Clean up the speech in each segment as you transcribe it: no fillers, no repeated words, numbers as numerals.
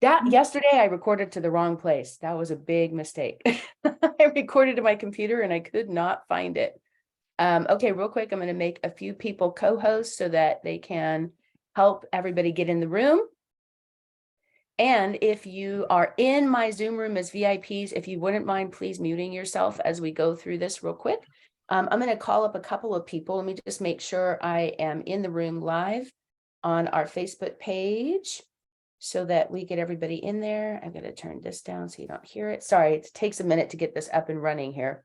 That yesterday I recorded to the wrong place. That was a big mistake. I recorded to my computer and I could not find it. Okay, real quick, I'm going to make a few people co-hosts so that they can help everybody get in the room. And if you are in my Zoom room as VIPs, if you wouldn't mind, please muting yourself as we go through this real quick. I'm going to call up a couple of people. Let me just make sure I am in the room live on our Facebook page so that we get everybody in there. I'm going to turn this down so you don't hear it. Sorry, it takes a minute to get this up and running here.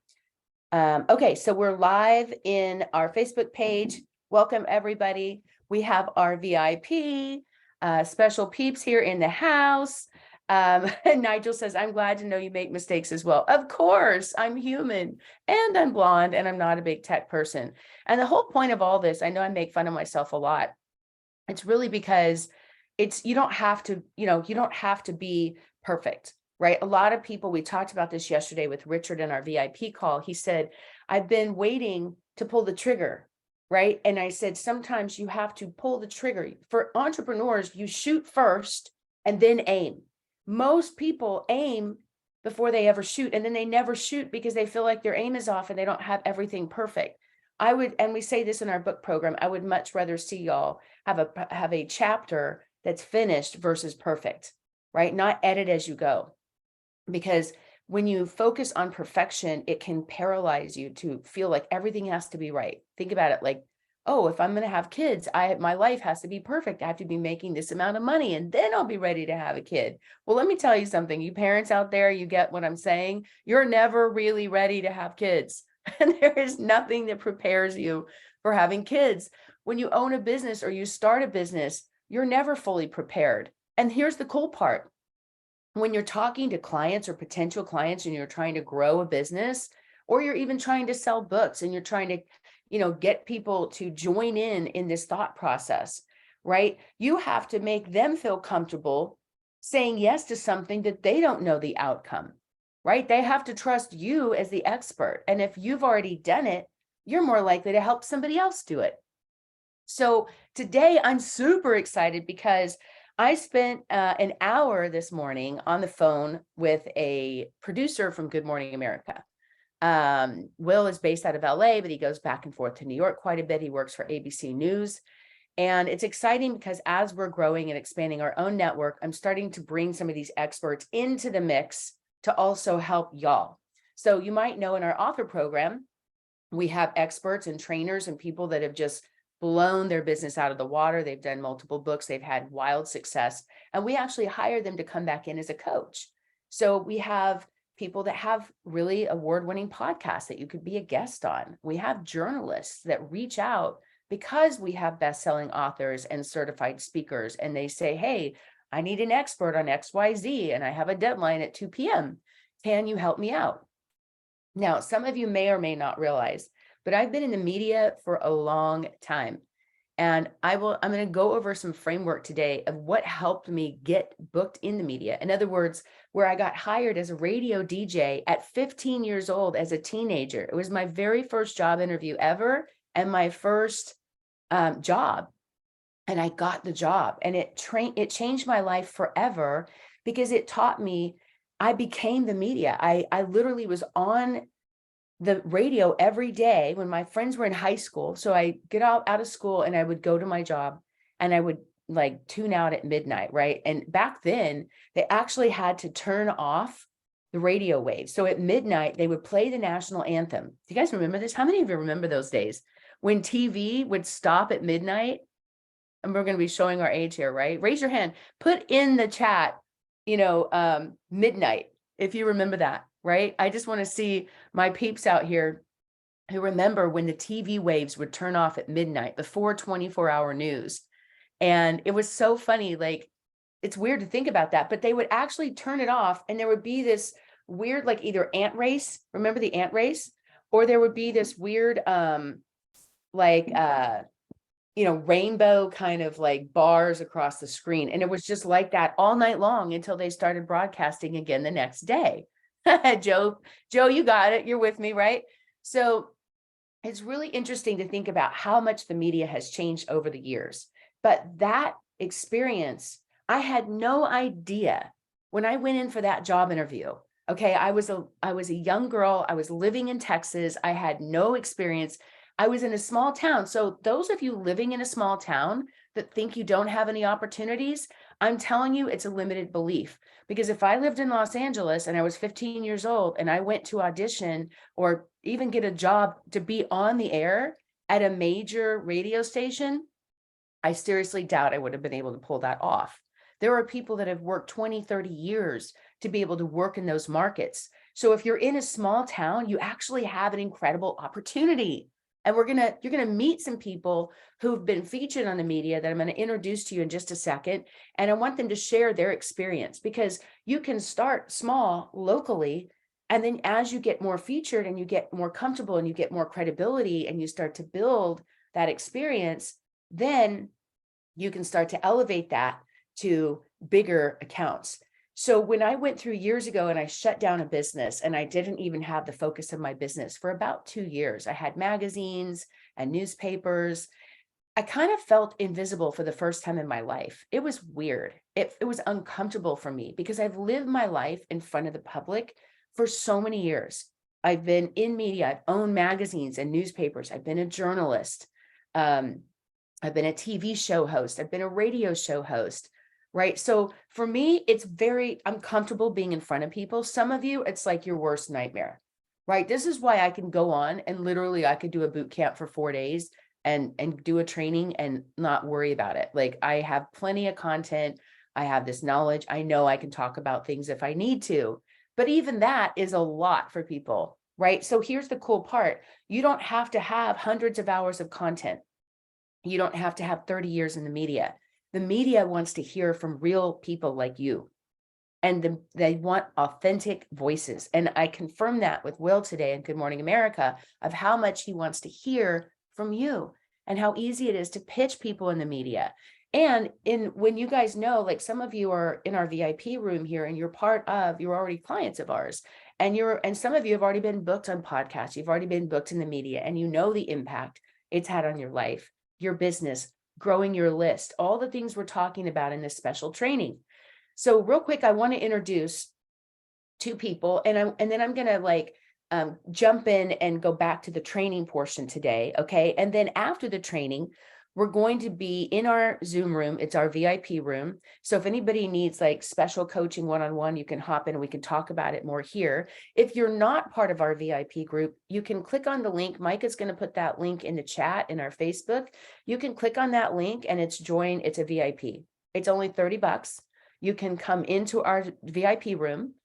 Okay, so we're live in our Facebook page. Welcome, everybody. We have our VIP special peeps here in the house. And Nigel says, I'm glad to know you make mistakes as well. Of course, I'm human and I'm blonde and I'm not a big tech person. And the whole point of all this, I know I make fun of myself a lot. It's really because you don't have to, you don't have to be perfect, right? A lot of people, we talked about this yesterday with Richard in our VIP call. He said, I've been waiting to pull the trigger, right? And I said, sometimes you have to pull the trigger. For entrepreneurs, you shoot first and then aim. Most people aim before they ever shoot, and then they never shoot because they feel like their aim is off and they don't have everything perfect. And we say this in our book program, I would much rather see y'all have a chapter that's finished versus perfect, right? Not edit as you go. Because when you focus on perfection, it can paralyze you to feel like everything has to be right. Think about it like, oh, if I'm going to have kids, my life has to be perfect. I have to be making this amount of money and then I'll be ready to have a kid. Well, let me tell you something, you parents out there, you get what I'm saying. You're never really ready to have kids. And there is nothing that prepares you for having kids. When you own a business or you start a business, you're never fully prepared. And here's the cool part. When you're talking to clients or potential clients and you're trying to grow a business, or you're even trying to sell books and you're trying to, get people to join in this thought process, right? You have to make them feel comfortable saying yes to something that they don't know the outcome, right? They have to trust you as the expert. And if you've already done it, you're more likely to help somebody else do it. So today I'm super excited because I spent an hour this morning on the phone with a producer from Good Morning America. Will is based out of LA, but he goes back and forth to New York quite a bit. He works for ABC News. And it's exciting because as we're growing and expanding our own network, I'm starting to bring some of these experts into the mix to also help y'all. So you might know in our author program, we have experts and trainers and people that have just blown their business out of the water. They've done multiple books. They've had wild success. And we actually hire them to come back in as a coach. So we have people that have really award-winning podcasts that you could be a guest on. We have journalists that reach out because we have best-selling authors and certified speakers. And they say, hey, I need an expert on XYZ and I have a deadline at 2 p.m. Can you help me out? Now, some of you may or may not realize, but I've been in the media for a long time. And I'm going to go over some framework today of what helped me get booked in the media. In other words, where I got hired as a radio DJ at 15 years old as a teenager. It was my very first job interview ever and my first job. And I got the job and it changed my life forever because it taught me, I became the media. I literally was on the radio every day when my friends were in high school. So I get out of school and I would go to my job and I would like tune out at midnight, right? And back then they actually had to turn off the radio waves. So at midnight they would play the national anthem. Do you guys remember this? How many of you remember those days when TV would stop at midnight? And we're going to be showing our age here, right? Raise your hand, put in the chat, midnight, if you remember that. Right? I just want to see my peeps out here who remember when the TV waves would turn off at midnight before 24-hour news. And it was so funny. Like, it's weird to think about that, but they would actually turn it off and there would be this weird, like either ant race. Remember the ant race? Or there would be this weird, rainbow kind of like bars across the screen. And it was just like that all night long until they started broadcasting again the next day. Joe, you got it. You're with me, right? So it's really interesting to think about how much the media has changed over the years. But that experience, I had no idea when I went in for that job interview. Okay, I was a young girl. I was living in Texas. I had no experience. I was in a small town. So those of you living in a small town that think you don't have any opportunities, I'm telling you, it's a limited belief. Because if I lived in Los Angeles and I was 15 years old and I went to audition or even get a job to be on the air at a major radio station, I seriously doubt I would have been able to pull that off. There are people that have worked 20, 30 years to be able to work in those markets. So if you're in a small town, you actually have an incredible opportunity. And you're gonna meet some people who've been featured on the media that I'm going to introduce to you in just a second. And I want them to share their experience, because you can start small locally. And then as you get more featured and you get more comfortable and you get more credibility and you start to build that experience, then you can start to elevate that to bigger accounts. So when I went through years ago and I shut down a business and I didn't even have the focus of my business for about 2 years, I had magazines and newspapers. I kind of felt invisible for the first time in my life. It was weird. It was uncomfortable for me because I've lived my life in front of the public for so many years. I've been in media. I've owned magazines and newspapers. I've been a journalist. I've been a TV show host. I've been a radio show host, right? So for me, I'm comfortable being in front of people. Some of you, it's like your worst nightmare, right? This is why I can go on and literally I could do a boot camp for 4 days and do a training and not worry about it. Like, I have plenty of content. I have this knowledge. I know I can talk about things if I need to, but even that is a lot for people, right? So here's the cool part. You don't have to have hundreds of hours of content. You don't have to have 30 years in the media. The media wants to hear from real people like you. And they want authentic voices. And I confirmed that with Will today in Good Morning America, of how much he wants to hear from you and how easy it is to pitch people in the media. And when you guys know, like, some of you are in our VIP room here and you're already clients of ours. And some of you have already been booked on podcasts. You've already been booked in the media, and you know the impact it's had on your life, your business, growing your list, all the things we're talking about in this special training. So real quick, I want to introduce 2 people, and then I'm going to jump in and go back to the training portion today. Okay. And then after the training, we're going to be in our Zoom room. It's our VIP room. So if anybody needs like special coaching one-on-one, you can hop in and we can talk about it more here. If you're not part of our VIP group, you can click on the link. Mike is going to put that link in the chat in our Facebook. You can click on that link and it's a VIP. It's only $30. You can come into our VIP room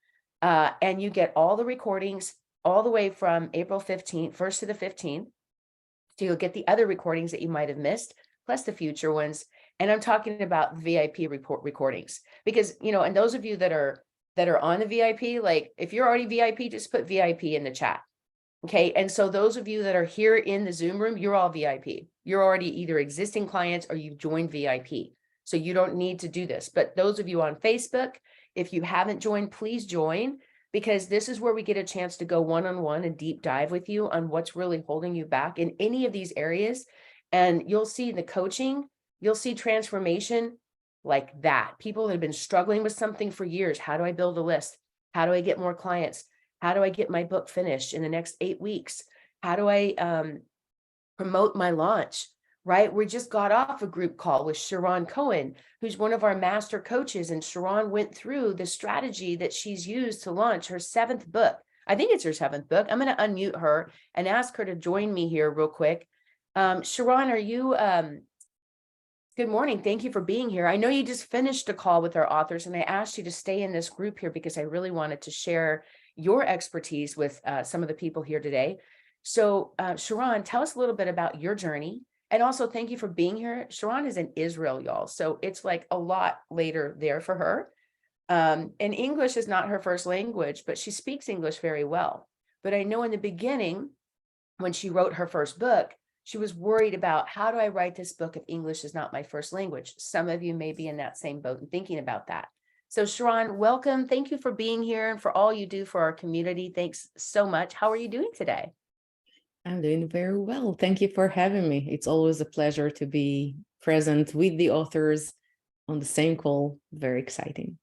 and you get all the recordings all the way from April 15th, 1st to the 15th. So you'll get the other recordings that you might have missed, plus the future ones. And I'm talking about VIP recordings, because, and those of you that are on the VIP, like, if you're already VIP, just put VIP in the chat. Okay. And so those of you that are here in the Zoom room, you're all VIP. You're already either existing clients or you've joined VIP. So you don't need to do this. But those of you on Facebook, if you haven't joined, please join, because this is where we get a chance to go one-on-one and deep dive with you on what's really holding you back in any of these areas. And you'll see the coaching, you'll see transformation like that. People that have been struggling with something for years. How do I build a list? How do I get more clients? How do I get my book finished in the next 8 weeks? How do I promote my launch? Right? We just got off a group call with Sharon Cohen, who's one of our master coaches. And Sharon went through the strategy that she's used to launch her 7th book. I think it's her 7th book. I'm going to unmute her and ask her to join me here real quick. Sharon, are you, good morning. Thank you for being here. I know you just finished a call with our authors, and I asked you to stay in this group here because I really wanted to share your expertise with some of the people here today. So Sharon, tell us a little bit about your journey. And also, thank you for being here. Sharon is in Israel, y'all. So it's like a lot later there for her. And English is not her first language, but she speaks English very well. But I know in the beginning, when she wrote her first book, she was worried about, how do I write this book if English is not my first language? Some of you may be in that same boat and thinking about that. So Sharon, welcome. Thank you for being here and for all you do for our community. Thanks so much. How are you doing today? I'm doing very well. Thank you for having me. It's always a pleasure to be present with the authors on the same call. Very exciting.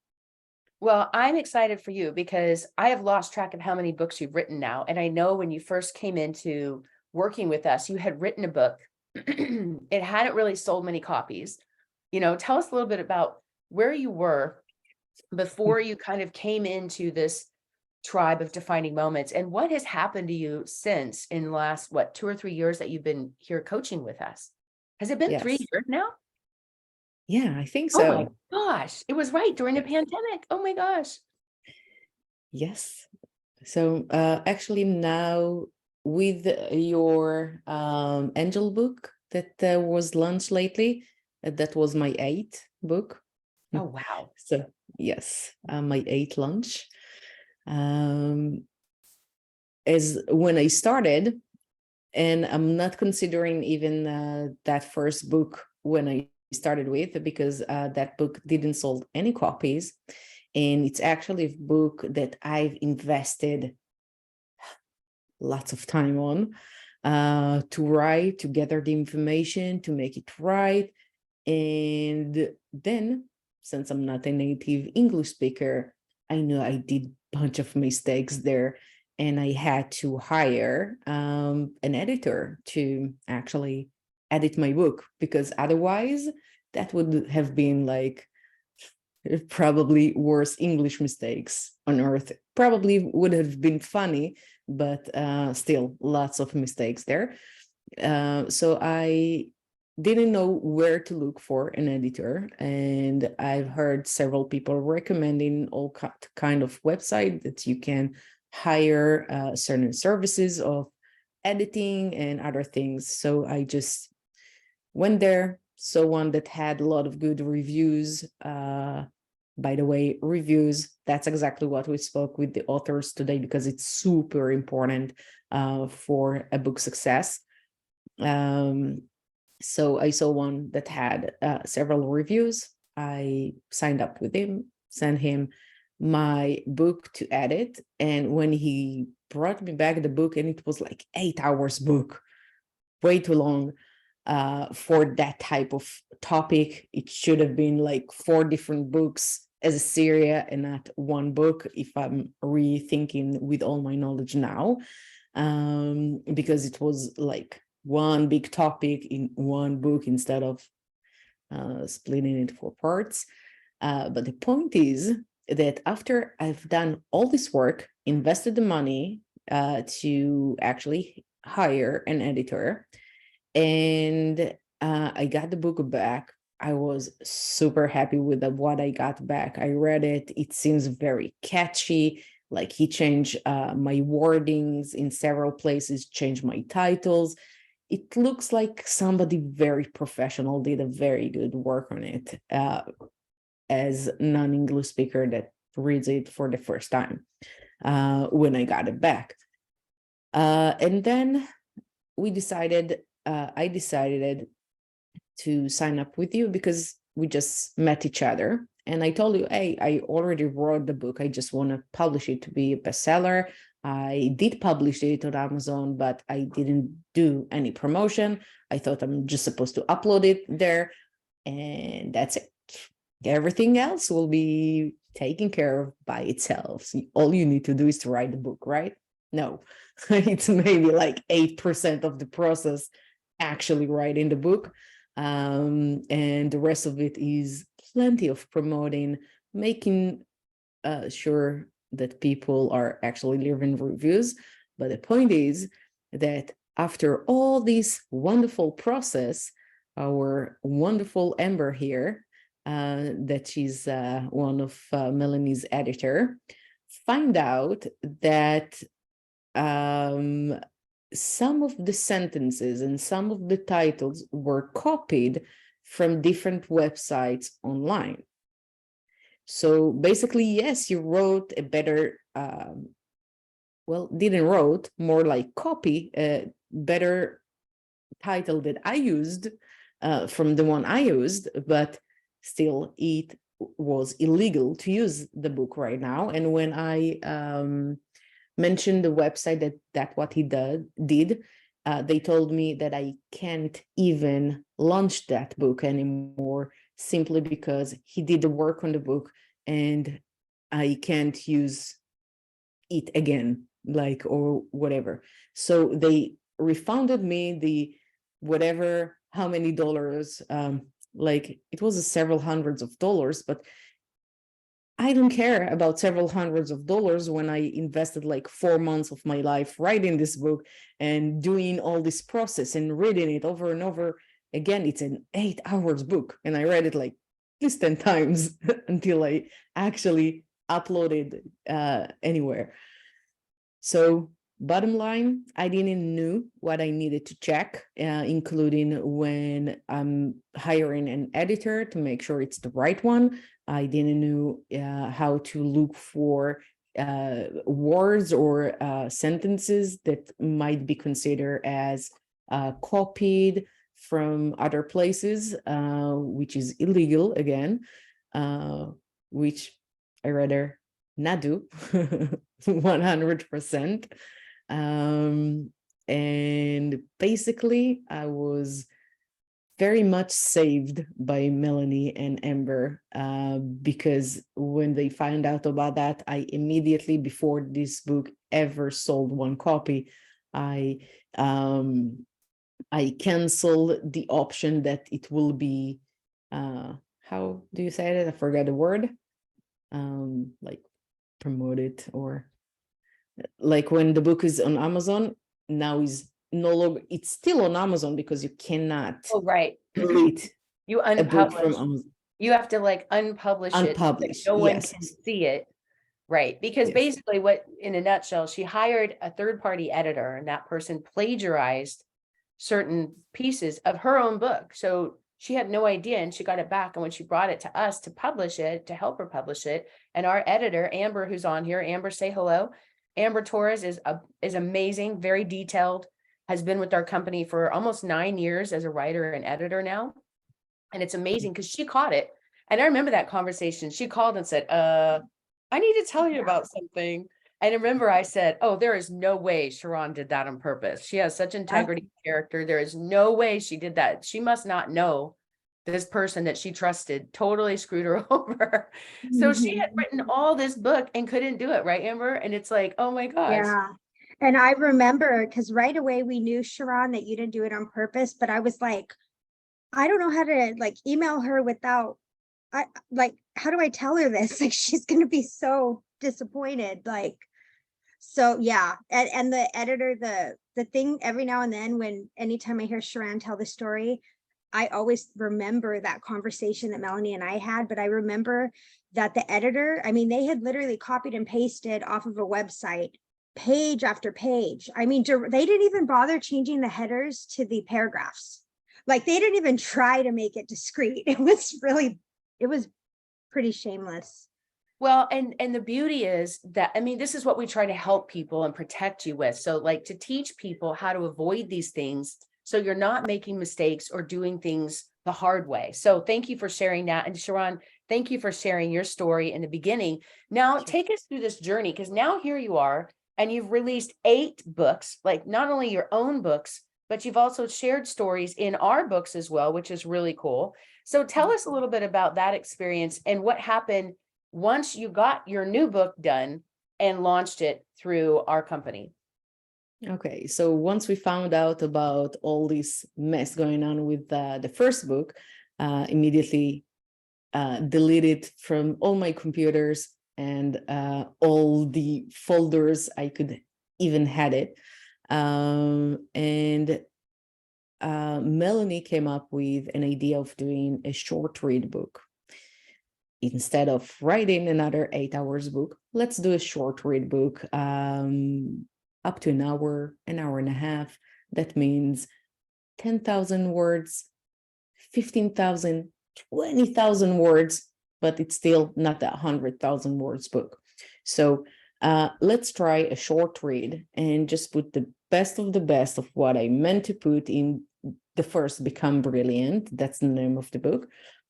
Well, I'm excited for you because I have lost track of how many books you've written now. And I know when you first came into working with us, you had written a book. It hadn't really sold many copies. Tell us a little bit about where you were before you kind of came into this tribe of defining moments, and what has happened to you since in the last, 2 or 3 years that you've been here coaching with us? Has it been 3 Yes. years now? Yeah, I think Oh my so. gosh, it was right during the Yes. pandemic. Oh my gosh. Yes. So actually now with your angel book that was launched lately, that was my 8th book. Oh, wow. So yes, my 8th launch. As when I started, and I'm not considering even that first book when I started with, because that book didn't sold any copies, and it's actually a book that I've invested lots of time on to write, to gather the information, to make it right. And then, since I'm not a native English speaker, I know I did a bunch of mistakes there, and I had to hire an editor to actually edit my book, because otherwise that would have been like probably worst English mistakes on earth. Probably would have been funny, but still lots of mistakes there. So I didn't know where to look for an editor, and I've heard several people recommending all kind of website that you can hire certain services of editing and other things. So I just went there, saw one that had a lot of good reviews. By the way, reviews, that's exactly what we spoke with the authors today, because it's super important for a book success. So I saw one that had several reviews. I signed up with him, sent him my book to edit. And when he brought me back the book, and it was like 8 hours book, way too long for that type of topic. It should have been like 4 different books as a series and not one book, if I'm rethinking with all my knowledge now, because it was like one big topic in one book instead of splitting it for parts. But the point is that after I've done all this work, invested the money to actually hire an editor, and I got the book back, I was super happy with what I got back. I read it. It seems very catchy. Like he changed my wordings in several places, changed my titles. It looks like somebody very professional did a very good work on it as non-English speaker that reads it for the first time when I got it back. And then I decided to sign up with you because we just met each other. And I told you, hey, I already wrote the book. I just want to publish it to be a bestseller. I did publish it on Amazon, but I didn't do any promotion. I thought I'm just supposed to upload it there, and that's it. Everything else will be taken care of by itself. So all you need to do is to write the book, right? No, it's maybe like 8% of the process actually writing the book. And the rest of it is plenty of promoting, making sure that people are actually leaving reviews. But the point is that after all this wonderful process, our wonderful Amber here, that she's one of Melanie's editor, find out that some of the sentences and some of the titles were copied from different websites online. So basically, yes, you wrote a better, didn't wrote, more like copy a better title that I used from the one I used, but still it was illegal to use the book right now. And when I mentioned the website that what he did, they told me that I can't even launch that book anymore simply because he did the work on the book and I can't use it again, like, or whatever. So they refunded me the whatever, how many dollars, like it was several hundreds of dollars, but I don't care about several hundreds of dollars when I invested like 4 months of my life writing this book and doing all this process and reading it over and over again. It's an 8 hours book, and I read it like at least 10 times until I actually uploaded anywhere. So bottom line, I didn't know what I needed to check, including when I'm hiring an editor to make sure it's the right one. I didn't know how to look for words or sentences that might be considered as copied from other places, which is illegal again, which I rather not do 100%. And basically I was very much saved by Melanie and Amber, because when they found out about that, I immediately, before this book ever sold one copy, I canceled the option that it will be, how do you say that? I forgot the word. Like promoted, or like when the book is on Amazon, now is no longer, it's still on Amazon because you cannot Oh, right. delete You a book from unpublish. Amazon. You have to like unpublish it, so that Unpublished, no one yes, can see it. Right, because yes. basically what, in a nutshell, she hired a third-party editor and that person plagiarized certain pieces of her own book. So she had no idea and she got it back. And when she brought it to us to publish it, to help her publish it, and our editor, Amber, who's on here, Amber, say hello. Amber Torres is amazing, very detailed, has been with our company for almost 9 years as a writer and editor now. And it's amazing because she caught it. And I remember that conversation. She called and said, I need to tell you about something. And I remember I said, oh, there is no way Sharon did that on purpose. She has such integrity character. There is no way she did that. She must not know this person that she trusted totally screwed her over. So she had written all this book and couldn't do it, right, Amber? And it's like, oh my gosh. Yeah. And I remember, because right away we knew, Sharon, that you didn't do it on purpose, but I was like, I don't know how to like email her without, I like, how do I tell her this? Like, she's gonna be so disappointed. Like, so yeah. And the editor, the thing every now and then, when anytime I hear Sharon tell the story, I always remember that conversation that Melanie and I had, but I remember that the editor, I mean, they had literally copied and pasted off of a website, page after page. I mean, they didn't even bother changing the headers to the paragraphs. Like, they didn't even try to make it discreet. It was pretty shameless. Well, and the beauty is that, I mean, this is what we try to help people and protect you with. So like to teach people how to avoid these things, so you're not making mistakes or doing things the hard way. So thank you for sharing that. And Sharon, thank you for sharing your story in the beginning. Now take us through this journey, because now here you are and you've released 8 books, like not only your own books, but you've also shared stories in our books as well, which is really cool. So tell us a little bit about that experience and what happened once you got your new book done and launched it through our company. Okay, so once we found out about all this mess going on with the first book, immediately deleted from all my computers and all the folders I could even had it. And Melanie came up with an idea of doing a short read book. Instead of writing another 8 hours book, let's do a short read book, up to an hour and a half. That means 10,000 words, 15,000, 20,000 words, but it's still not a 100,000 words book. So let's try a short read and just put the best of what I meant to put in the first Become Brilliant. That's the name of the book.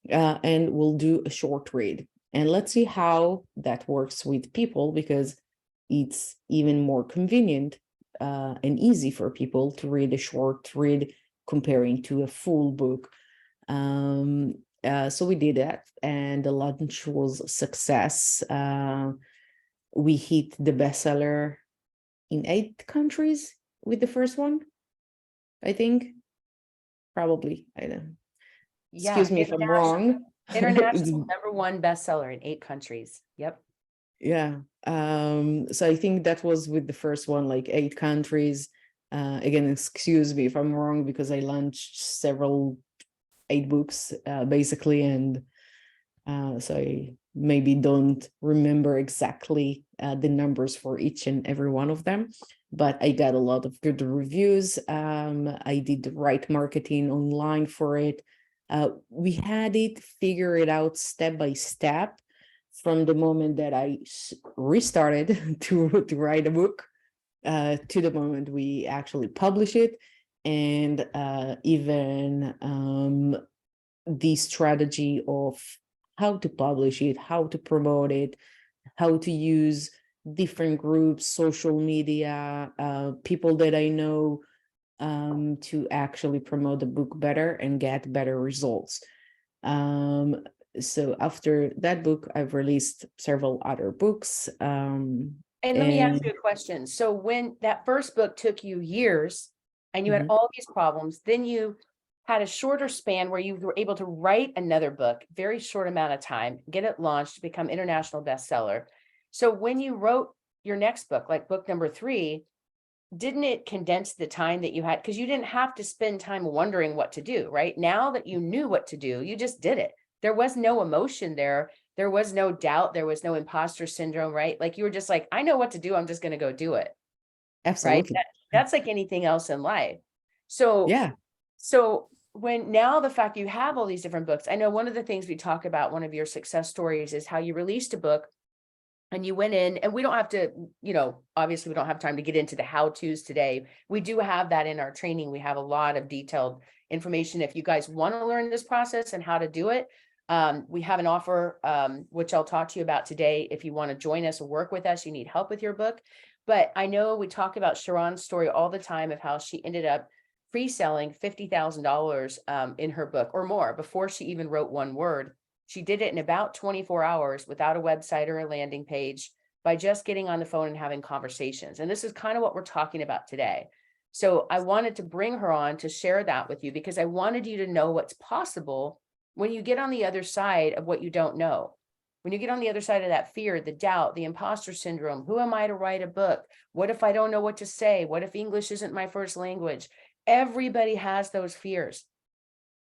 And we'll do a short read. And let's see how that works with people, because it's even more convenient and easy for people to read a short read comparing to a full book. So we did that, and the launch was a success. We hit the bestseller in 8 countries with the first one, I think. Probably. I don't. Yeah, Excuse me if I'm wrong. international #1 bestseller in 8 countries. Yep. Yeah. So I think that was with the first one, like 8 countries. Again, excuse me if I'm wrong, because I launched 8 books, basically, and so I maybe don't remember exactly the numbers for each and every one of them, but I got a lot of good reviews. I did the right marketing online for it. We had it figured out step by step from the moment that I restarted to write a book to the moment we actually publish it, and even the strategy of how to publish it, how to promote it, how to use different groups, social media, people that I know, to actually promote the book better and get better results. So after that book, I've released several other books. And let me ask you a question. So when that first book took you years and you had Mhm. all these problems, then you had a shorter span where you were able to write another book, very short amount of time, get it launched, become international bestseller. So when you wrote your next book, like book number 3, didn't it condense the time that you had? Because you didn't have to spend time wondering what to do, right? Now that you knew what to do, you just did it. There was no emotion there. There was no doubt. There was no imposter syndrome, right? Like you were just like, I know what to do. I'm just going to go do it. Right. Absolutely. That's like anything else in life. So, Yeah. so when now the fact you have all these different books, I know one of the things we talk about, one of your success stories is how you released a book and you went in, and we don't have to, obviously we don't have time to get into the how-tos today. We do have that in our training. We have a lot of detailed information. If you guys want to learn this process and how to do it, we have an offer, which I'll talk to you about today. If you want to join us or work with us, you need help with your book. But I know we talk about Sharon's story all the time of how she ended up pre-selling $50,000 in her book or more before she even wrote one word. She did it in about 24 hours without a website or a landing page by just getting on the phone and having conversations. And this is kind of what we're talking about today. So I wanted to bring her on to share that with you because I wanted you to know what's possible when you get on the other side of what you don't know. When you get on the other side of that fear, the doubt, the imposter syndrome, who am I to write a book? What if I don't know what to say? What if English isn't my first language? Everybody has those fears.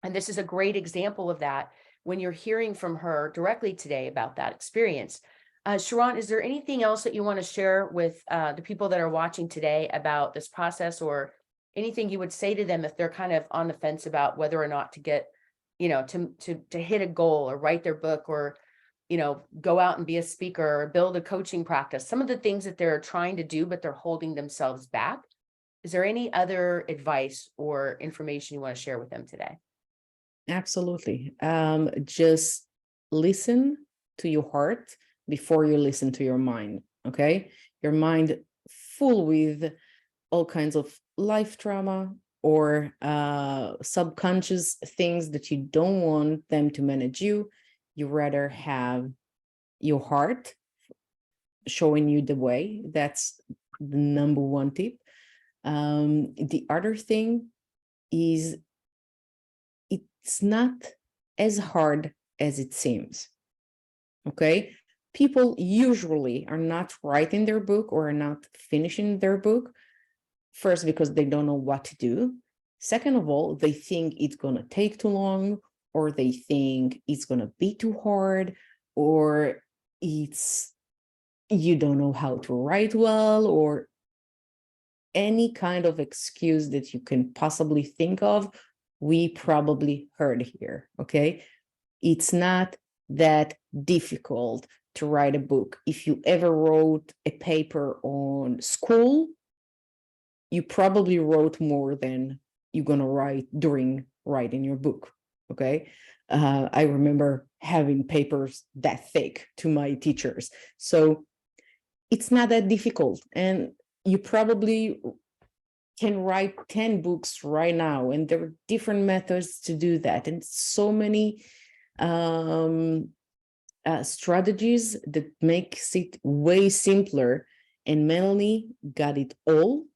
And this is a great example of that when you're hearing from her directly today about that experience. Sharon, is there anything else that you want to share with the people that are watching today about this process, or anything you would say to them if they're kind of on the fence about whether or not to get, to hit a goal or write their book, or, go out and be a speaker or build a coaching practice, some of the things that they're trying to do, but they're holding themselves back? Is there any other advice or information you want to share with them today? Absolutely. Just listen to your heart before you listen to your mind. Okay. Your mind full with all kinds of life trauma or subconscious things that you don't want them to manage you. You rather have your heart showing you the way. That's the number one tip. The other thing is it's not as hard as it seems. Okay. People usually are not writing their book or are not finishing their book. First, because they don't know what to do. Second of all, they think it's going to take too long, or they think it's going to be too hard, or you don't know how to write well, or any kind of excuse that you can possibly think of, we probably heard here, okay? It's not that difficult to write a book. If you ever wrote a paper on school, you probably wrote more than you're going to write during writing your book, okay? I remember having papers that thick to my teachers. So it's not that difficult. And you probably can write 10 books right now, and there are different methods to do that, and so many strategies that makes it way simpler. And Melanie got it all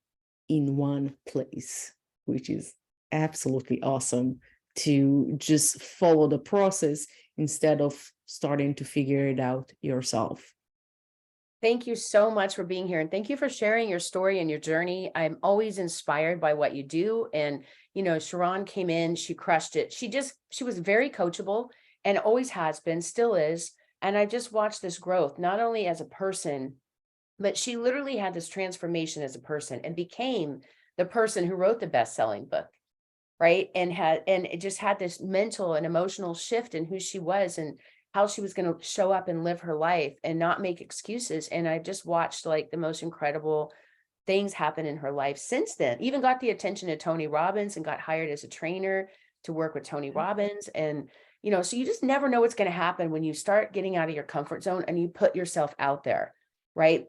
in one place, which is absolutely awesome, to just follow the process instead of starting to figure it out yourself. Thank you so much for being here. And thank you for sharing your story and your journey. I'm always inspired by what you do. And, you know, Sharon came in, she crushed it. She was very coachable and always has been, still is. And I just watched this growth, not only as a person, but she literally had this transformation as a person and became the person who wrote the best-selling book, right? And it just had this mental and emotional shift in who she was and how she was going to show up and live her life and not make excuses. And I just watched like the most incredible things happen in her life since then. Even got the attention of Tony Robbins and got hired as a trainer to work with Tony Robbins. And, you know, so you just never know what's going to happen when you start getting out of your comfort zone and you put yourself out there, right?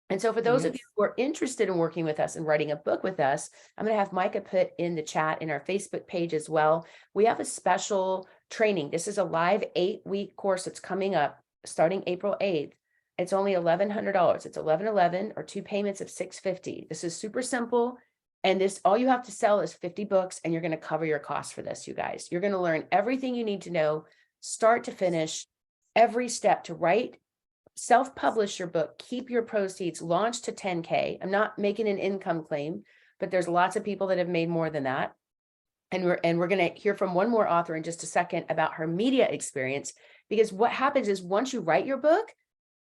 And so for those of you who are interested in working with us and writing a book with us, I'm going to have Micah put in the chat in our Facebook page as well. We have a special training. This is a live 8-week course that's coming up starting April 8th. It's only $1,100. It's $1,111 or 2 payments of $650. This is super simple. And this, all you have to sell is 50 books and you're going to cover your costs for this, you guys. You're going to learn everything you need to know, start to finish, every step to write, self-publish your book, keep your proceeds, launch to 10K. I'm not making an income claim, but there's lots of people that have made more than that. And we're going to hear from one more author in just a second about her media experience, because what happens is once you write your book,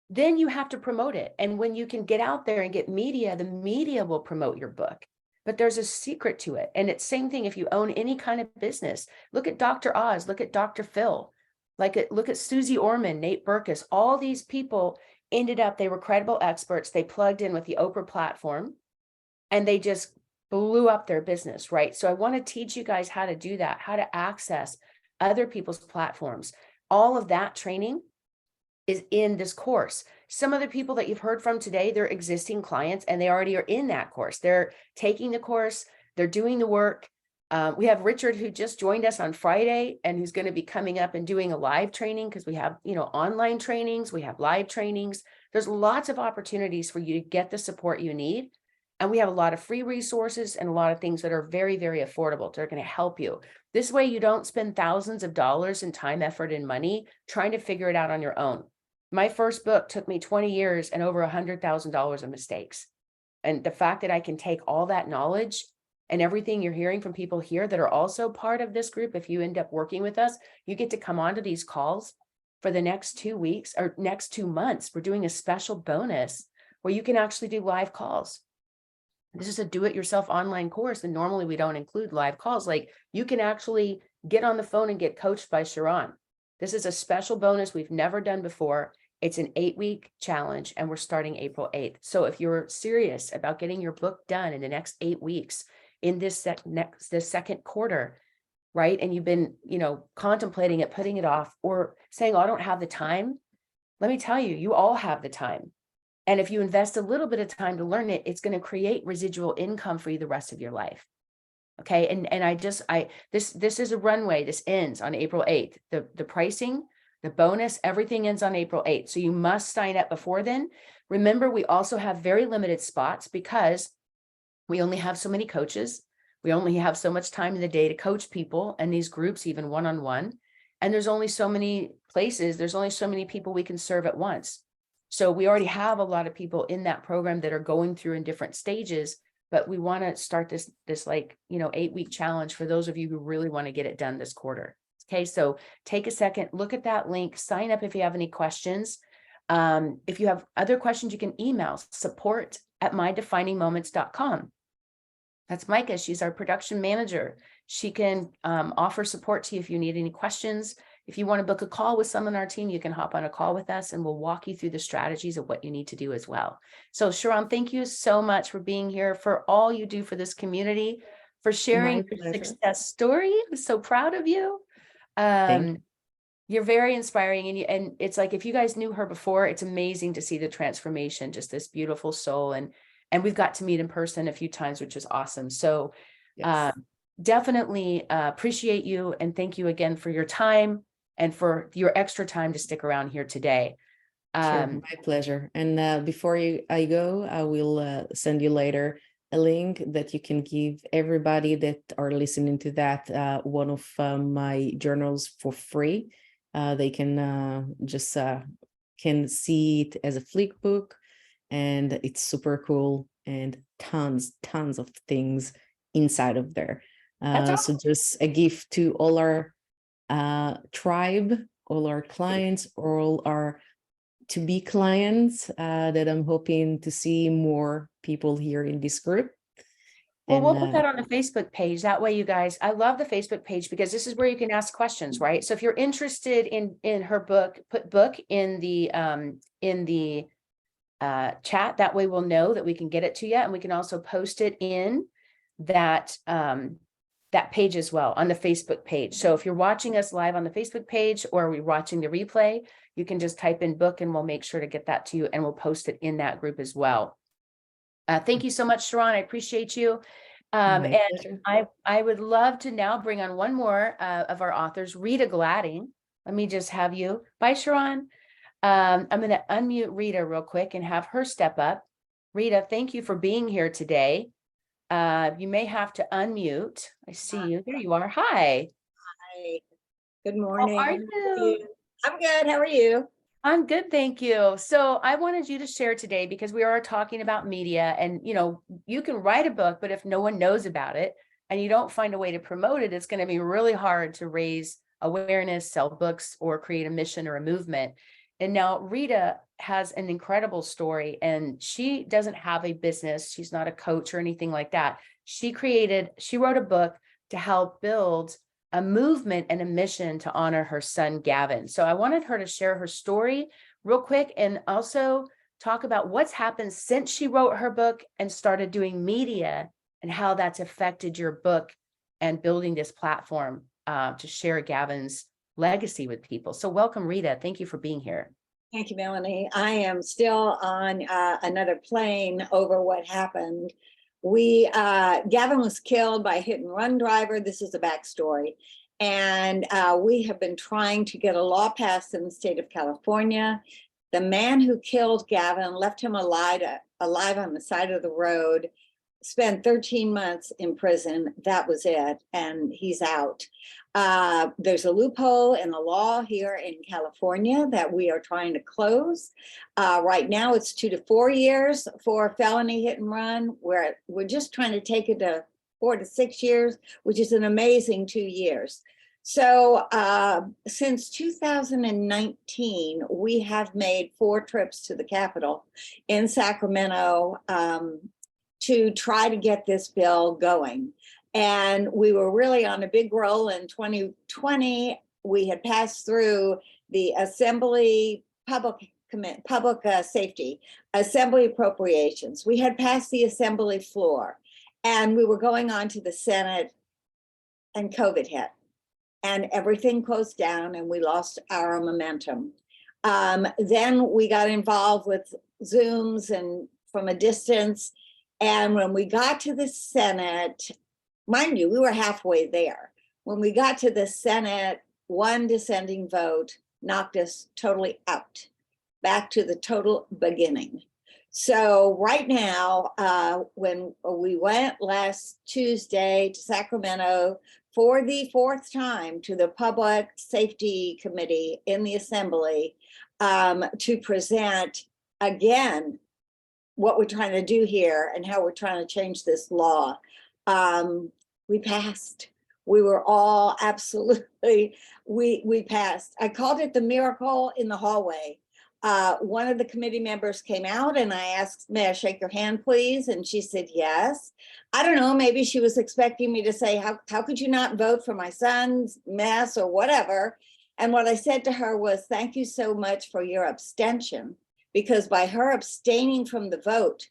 then you have to promote it. And when you can get out there and get media, the media will promote your book. But there's a secret to it. And it's same thing if you own any kind of business. Look at Dr. Oz, look at Dr. Phil. Look at Susie Orman, Nate Berkus, all these people ended up, they were credible experts. They plugged in with the Oprah platform and they just blew up their business, right? So I want to teach you guys how to do that, how to access other people's platforms. All of that training is in this course. Some of the people that you've heard from today, they're existing clients and they already are in that course. They're taking the course, they're doing the work. We have Richard who just joined us on Friday and who's going to be coming up and doing a live training, because we have, you know, online trainings, we have live trainings. There's lots of opportunities for you to get the support you need. And we have a lot of free resources and a lot of things that are very, very affordable. They're going to help you. This way you don't spend thousands of dollars in time, effort, and money trying to figure it out on your own. My first book took me 20 years and over $100,000 of mistakes. And the fact that I can take all that knowledge and everything you're hearing from people here that are also part of this group, if you end up working with us, you get to come onto these calls for the next 2 weeks or next 2 months. We're doing a special bonus where you can actually do live calls. This is a do-it-yourself online course, and normally we don't include live calls. Like, you can actually get on the phone and get coached by Sharon. This is a special bonus we've never done before. It's an 8-week challenge, and we're starting April 8th. So if you're serious about getting your book done in the next 8 weeks, in this second quarter, right? And you've been, you know, contemplating it, putting it off, or saying, oh, I don't have the time. Let me tell you, you all have the time. And if you invest a little bit of time to learn it, it's going to create residual income for you the rest of your life. Okay. And this is a runway. This ends on April 8th. The pricing, the bonus, everything ends on April 8th. So you must sign up before then. Remember, we also have very limited spots because we only have so many coaches. We only have so much time in the day to coach people and these groups, even one-on-one. And there's only so many places. There's only so many people we can serve at once. So we already have a lot of people in that program that are going through in different stages, but we want to start this like, you know, 8-week challenge for those of you who really want to get it done this quarter. Okay. So take a second, look at that link, sign up if you have any questions. If you have other questions, you can email support@mydefiningmoments.com. That's Micah. She's our production manager. She can offer support to you if you need any questions. If you want to book a call with someone on our team, you can hop on a call with us and we'll walk you through the strategies of what you need to do as well. So Sharon, thank you so much for being here, for all you do for this community, for sharing your success story. I'm so proud of you. You're very inspiring, and it's like, if you guys knew her before, it's amazing to see the transformation, just this beautiful soul. And we've got to meet in person a few times, which is awesome. So definitely appreciate you. And thank you again for your time and for your extra time to stick around here today. Sure, my pleasure. And before I go, I will send you later a link that you can give everybody that are listening to that one of my journals for free. They can just can see it as a flick book, and it's super cool, and tons of things inside of there. That's awesome. So just a gift to all our tribe, all our clients, all our to-be clients that I'm hoping to see more people here in this group. Well, we'll put that on the Facebook page. That way, you guys, I love the Facebook page because this is where you can ask questions, right? So if you're interested in her book, put book in the chat. That way we'll know that we can get it to you, and we can also post it in that that page as well on the Facebook page. So if you're watching us live on the Facebook page, or we're watching the replay, you can just type in book and we'll make sure to get that to you, and we'll post it in that group as well. Thank you so much, Sharon. I appreciate you. And I would love to now bring on one more of our authors, Rita Gladding. Let me just have you. Bye, Sharon. I'm going to unmute Rita real quick and have her step up. Rita, thank you for being here today. You may have to unmute. I see you. There you are. Hi. Hi. Good morning. How are you? I'm good. How are you? I'm good, thank you. So I wanted you to share today, because we are talking about media, and you can write a book, but if no one knows about it and you don't find a way to promote it, it's going to be really hard to raise awareness, sell books, or create a mission or a movement. And now Rita has an incredible story, and she doesn't have a business. She's not a coach or anything like that. She wrote a book to help build a movement and a mission to honor her son, Gavin. So I wanted her to share her story real quick, and also talk about what's happened since she wrote her book and started doing media, and how that's affected your book and building this platform to share Gavin's legacy with people. So welcome, Rita. Thank you for being here. Thank you, Melanie. I am still on another plane over what happened. Gavin was killed by a hit and run driver. This is the backstory. And we have been trying to get a law passed in the state of California. The man who killed Gavin left him alive on the side of the road, spent 13 months in prison. That was it. And he's out. There's a loophole in the law here in California that we are trying to close. Right now it's 2 to 4 years for felony hit and run, where we're just trying to take it to 4 to 6 years, which is an amazing 2 years. So since 2019, we have made 4 trips to the Capitol in Sacramento to try to get this bill going. And we were really on a big roll in 2020. We had passed through the Assembly Public Safety, Assembly Appropriations. We had passed the Assembly floor, and we were going on to the Senate, and COVID hit, and everything closed down, and we lost our momentum. Then we got involved with Zooms and from a distance. And when we got to the Senate, mind you, we were halfway there. When we got to the Senate, one dissenting vote knocked us totally out, back to the total beginning. So right now, when we went last Tuesday to Sacramento for the 4th time to the Public Safety Committee in the Assembly to present again what we're trying to do here and how we're trying to change this law. We passed. We were all absolutely, we passed. I called it the miracle in the hallway. One of the committee members came out and I asked, may I shake your hand, please? And she said, yes. I don't know, maybe she was expecting me to say, how could you not vote for my son's mess or whatever? And what I said to her was, thank you so much for your abstention, because by her abstaining from the vote,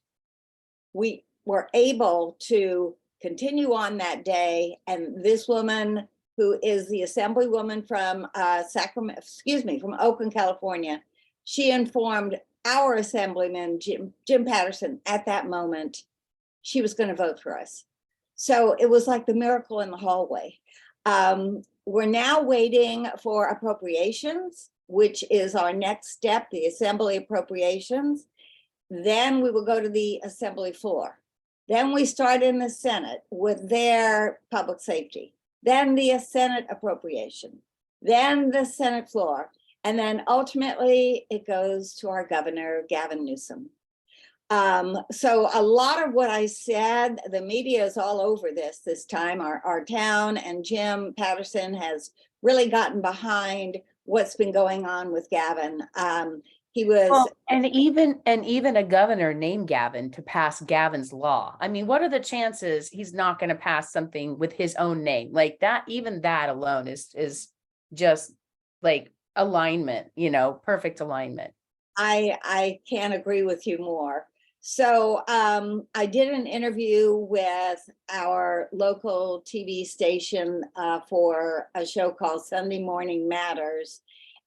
we were able to continue on that day. And this woman, who is the assemblywoman from from Oakland, California, she informed our assemblyman, Jim Patterson, at that moment, she was going to vote for us. So it was like the miracle in the hallway. we're now waiting for appropriations, which is our next step, the Assembly appropriations. Then we will go to the Assembly floor. Then we start in the Senate with their public safety. Then the Senate appropriation. Then the Senate floor. And then ultimately it goes to our governor, Gavin Newsom. So a lot of what I said, the media is all over this time. Our town and Jim Patterson has really gotten behind what's been going on with Gavin. He was, Well, and even a governor named Gavin to pass Gavin's law. I mean, what are the chances he's not going to pass something with his own name like that? Even that alone is just like alignment, perfect alignment. I can't agree with you more. So I did an interview with our local TV station for a show called Sunday Morning Matters.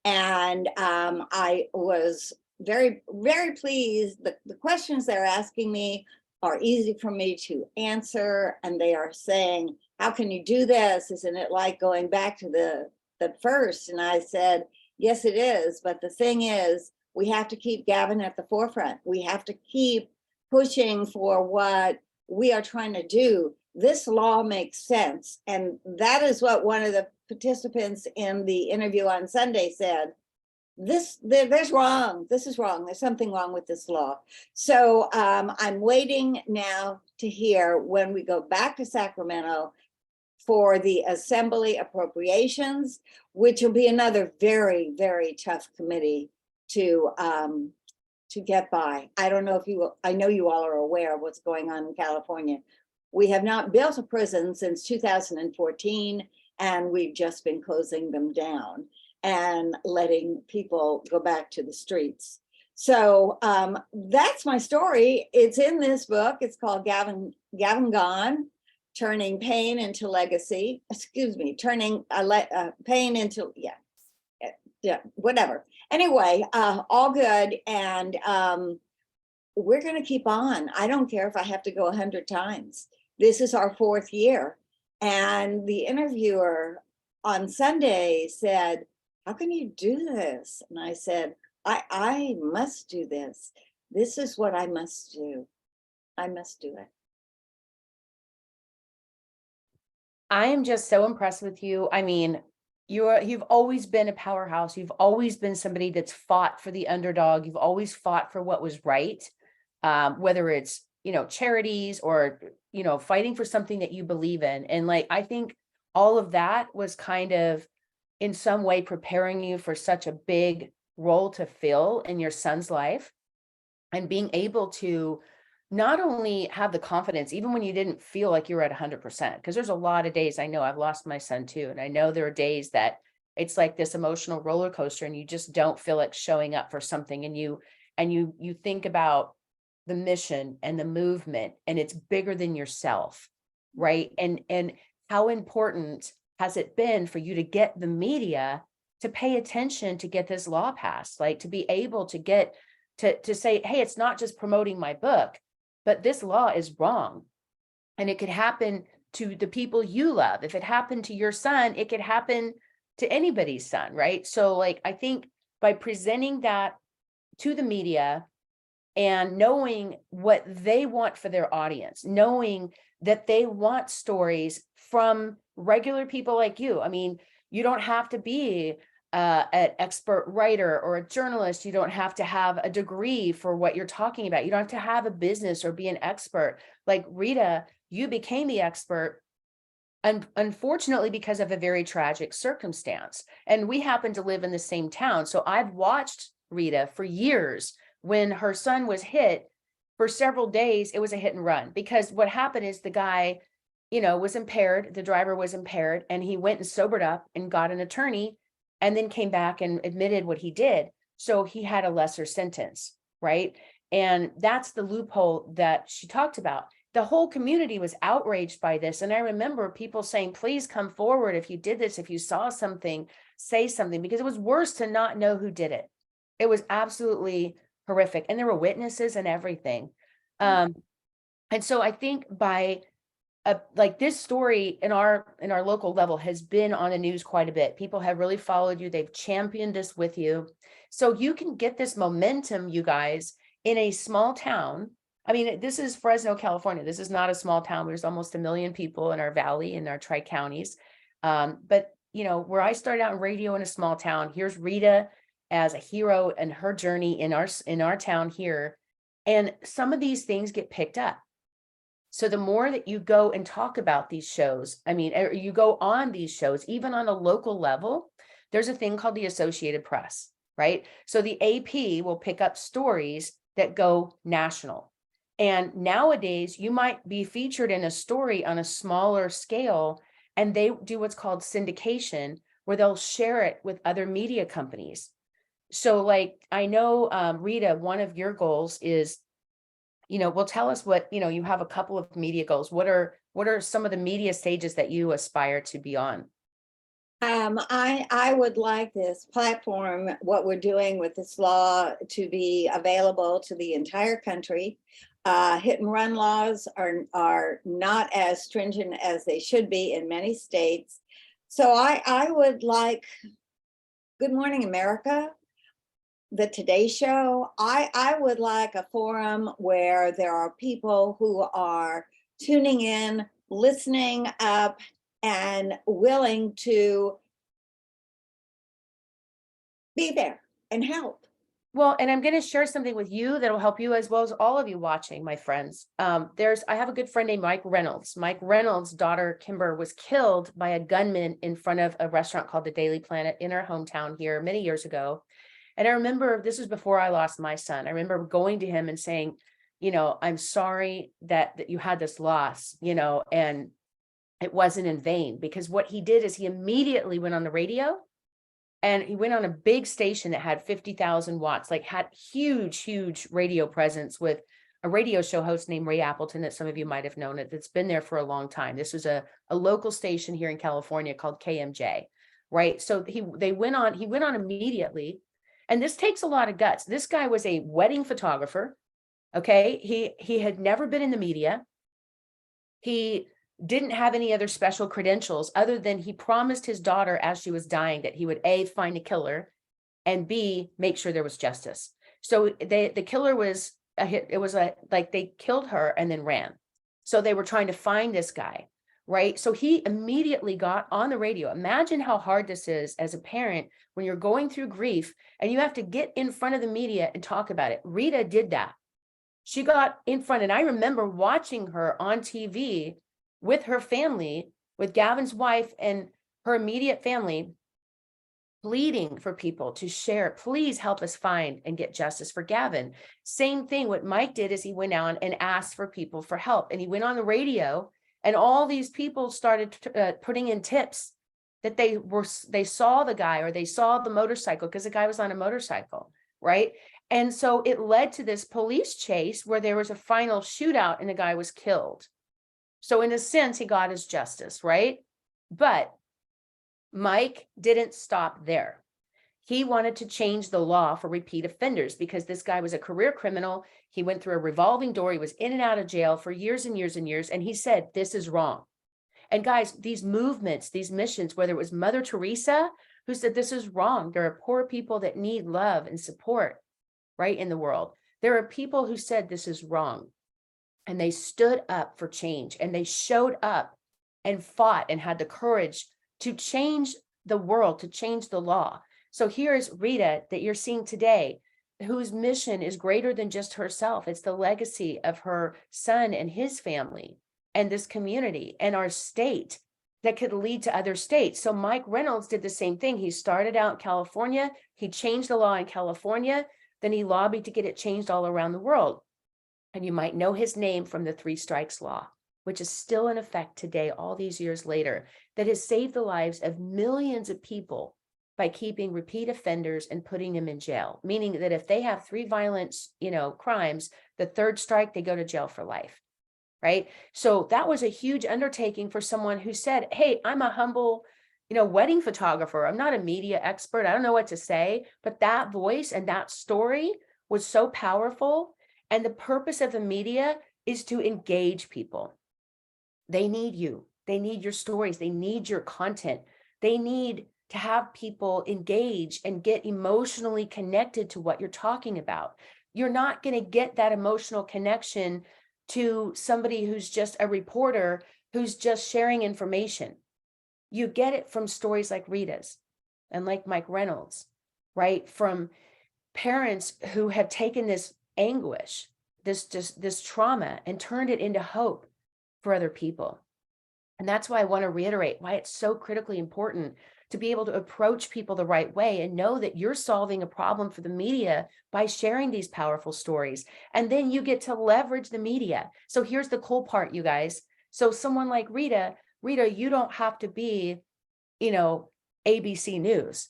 And I was very, very pleased. The questions they're asking me are easy for me to answer. And they are saying, how can you do this? Isn't it like going back to the first? And I said, yes, it is. But the thing is, we have to keep Gavin at the forefront. We have to keep pushing for what we are trying to do. This law makes sense. And that is what one of the participants in the interview on Sunday said. There's wrong. This is wrong. There's something wrong with this law. So I'm waiting now to hear when we go back to Sacramento for the Assembly appropriations, which will be another very, very tough committee to get by. I don't know if I know you all are aware of what's going on in California. We have not built a prison since 2014, and we've just been closing them down and letting people go back to the streets. So that's my story. It's in this book. It's called Gavin Gone, Turning Pain into Legacy. Excuse me, turning pain into, whatever. Anyway, all good. And we're going to keep on. I don't care if I have to go 100 times. This is our 4th year. And the interviewer on Sunday said, how can you do this? And I said, I must do this. This is what I must do. I must do it. I am just so impressed with you. I mean, you've always been a powerhouse. You've always been somebody that's fought for the underdog. You've always fought for what was right. Whether it's, charities or, fighting for something that you believe in. And like, I think all of that was kind of in some way preparing you for such a big role to fill in your son's life, and being able to not only have the confidence, even when you didn't feel like you were at 100%, because there's a lot of days, I know I've lost my son too. And I know there are days that it's like this emotional roller coaster and you just don't feel like showing up for something. And you think about the mission and the movement, and it's bigger than yourself. Right. And how important has it been for you to get the media to pay attention to get this law passed, like to be able to get to say, hey, it's not just promoting my book, but this law is wrong. And it could happen to the people you love. If it happened to your son, it could happen to anybody's son, right? So like, I think by presenting that to the media and knowing what they want for their audience, knowing that they want stories from regular people like you. I mean, you don't have to be an expert writer or a journalist. You don't have to have a degree for what you're talking about. You don't have to have a business or be an expert. Like Rita, you became the expert, unfortunately, because of a very tragic circumstance. And we happen to live in the same town. So I've watched Rita for years. When her son was hit, for several days, it was a hit and run, because what happened is the guy, was impaired. The driver was impaired, and he went and sobered up and got an attorney, and then came back and admitted what he did. So he had a lesser sentence, right? And that's the loophole that she talked about. The whole community was outraged by this. And I remember people saying, please come forward if you did this, if you saw something, say something, because it was worse to not know who did it. It was absolutely horrific. And there were witnesses and everything. And so I think by like this story in our local level has been on the news quite a bit. People have really followed you. They've championed this with you. So you can get this momentum, you guys, in a small town. I mean, this is Fresno, California. This is not a small town. There's almost 1 million people in our valley, in our tri-counties. But you know, where I started out in radio in a small town, here's Rita as a hero and her journey in our town here. And some of these things get picked up. So the more that you go and talk about these shows, I mean, you go on these shows, even on a local level, there's a thing called the Associated Press, right? So the AP will pick up stories that go national. And nowadays you might be featured in a story on a smaller scale, and they do what's called syndication, where they'll share it with other media companies. So like, I know, Rita, one of your goals is, you know, well, tell us what, you know, you have a couple of media goals. What are some of the media stages that you aspire to be on? I would like this platform, what we're doing with this law, to be available to the entire country. Hit and run laws are not as stringent as they should be in many states. So I would like Good Morning America, the Today Show. I would like a forum where there are people who are tuning in, listening up, and willing to be there and help. Well, and I'm going to share something with you that will help you as well as all of you watching, my friends. I have a good friend named Mike Reynolds. Mike Reynolds' daughter, Kimber, was killed by a gunman in front of a restaurant called the Daily Planet in our hometown here many years ago. And I remember, this was before I lost my son. I remember going to him and saying, you know, I'm sorry that you had this loss, you know, and it wasn't in vain, because what he did is he immediately went on the radio. And he went on a big station that had 50,000 watts, like had huge radio presence, with a radio show host named Ray Appleton that some of you might have known it, that's been there for a long time. This was a local station here in California called KMJ, right? So he went on immediately. And this takes a lot of guts. This guy was a wedding photographer. Okay. He had never been in the media. He didn't have any other special credentials other than he promised his daughter as she was dying that he would A, find a killer, and B, make sure there was justice. So the killer was a hit. It was like they killed her and then ran. So they were trying to find this guy, right? So he immediately got on the radio. Imagine how hard this is as a parent when you're going through grief and you have to get in front of the media and talk about it. Rita did that. She got in front, and I remember watching her on TV with her family, with Gavin's wife and her immediate family, pleading for people to share. Please help us find and get justice for Gavin. Same thing. What Mike did is he went out and asked for people for help, and he went on the radio, and all these people started putting in tips that they saw the guy, or they saw the motorcycle, because the guy was on a motorcycle, right? And so it led to this police chase where there was a final shootout and the guy was killed. So in a sense, he got his justice, right? But Mike didn't stop there. He wanted to change the law for repeat offenders, because this guy was a career criminal. He went through a revolving door. He was in and out of jail for years and years and years. And he said, this is wrong. And guys, these movements, these missions, whether it was Mother Teresa, who said this is wrong. There are poor people that need love and support, right, in the world. There are people who said this is wrong. And they stood up for change, and they showed up and fought and had the courage to change the world, to change the law. So here's Rita that you're seeing today, whose mission is greater than just herself. It's the legacy of her son and his family and this community and our state that could lead to other states. So Mike Reynolds did the same thing. He started out in California. He changed the law in California. Then he lobbied to get it changed all around the world. And you might know his name from the 3 strikes law, which is still in effect today, all these years later, that has saved the lives of millions of people by keeping repeat offenders and putting them in jail. Meaning that if they have 3 violent, crimes, the 3rd strike, they go to jail for life, right? So that was a huge undertaking for someone who said, hey, I'm a humble, wedding photographer. I'm not a media expert. I don't know what to say, but that voice and that story was so powerful. And the purpose of the media is to engage people, They need you. They need your stories. They need your content. They need to have people engage and get emotionally connected to what you're talking about. You're not going to get that emotional connection to somebody who's just a reporter who's just sharing information. You get it from stories like Rita's and like Mike Reynolds, right? From parents who have taken this anguish, this trauma, and turned it into hope for other people. And that's why I want to reiterate why it's so critically important to be able to approach people the right way and know that you're solving a problem for the media by sharing these powerful stories. And then you get to leverage the media. So here's the cool part, you guys. So someone like Rita, you don't have to be, ABC News,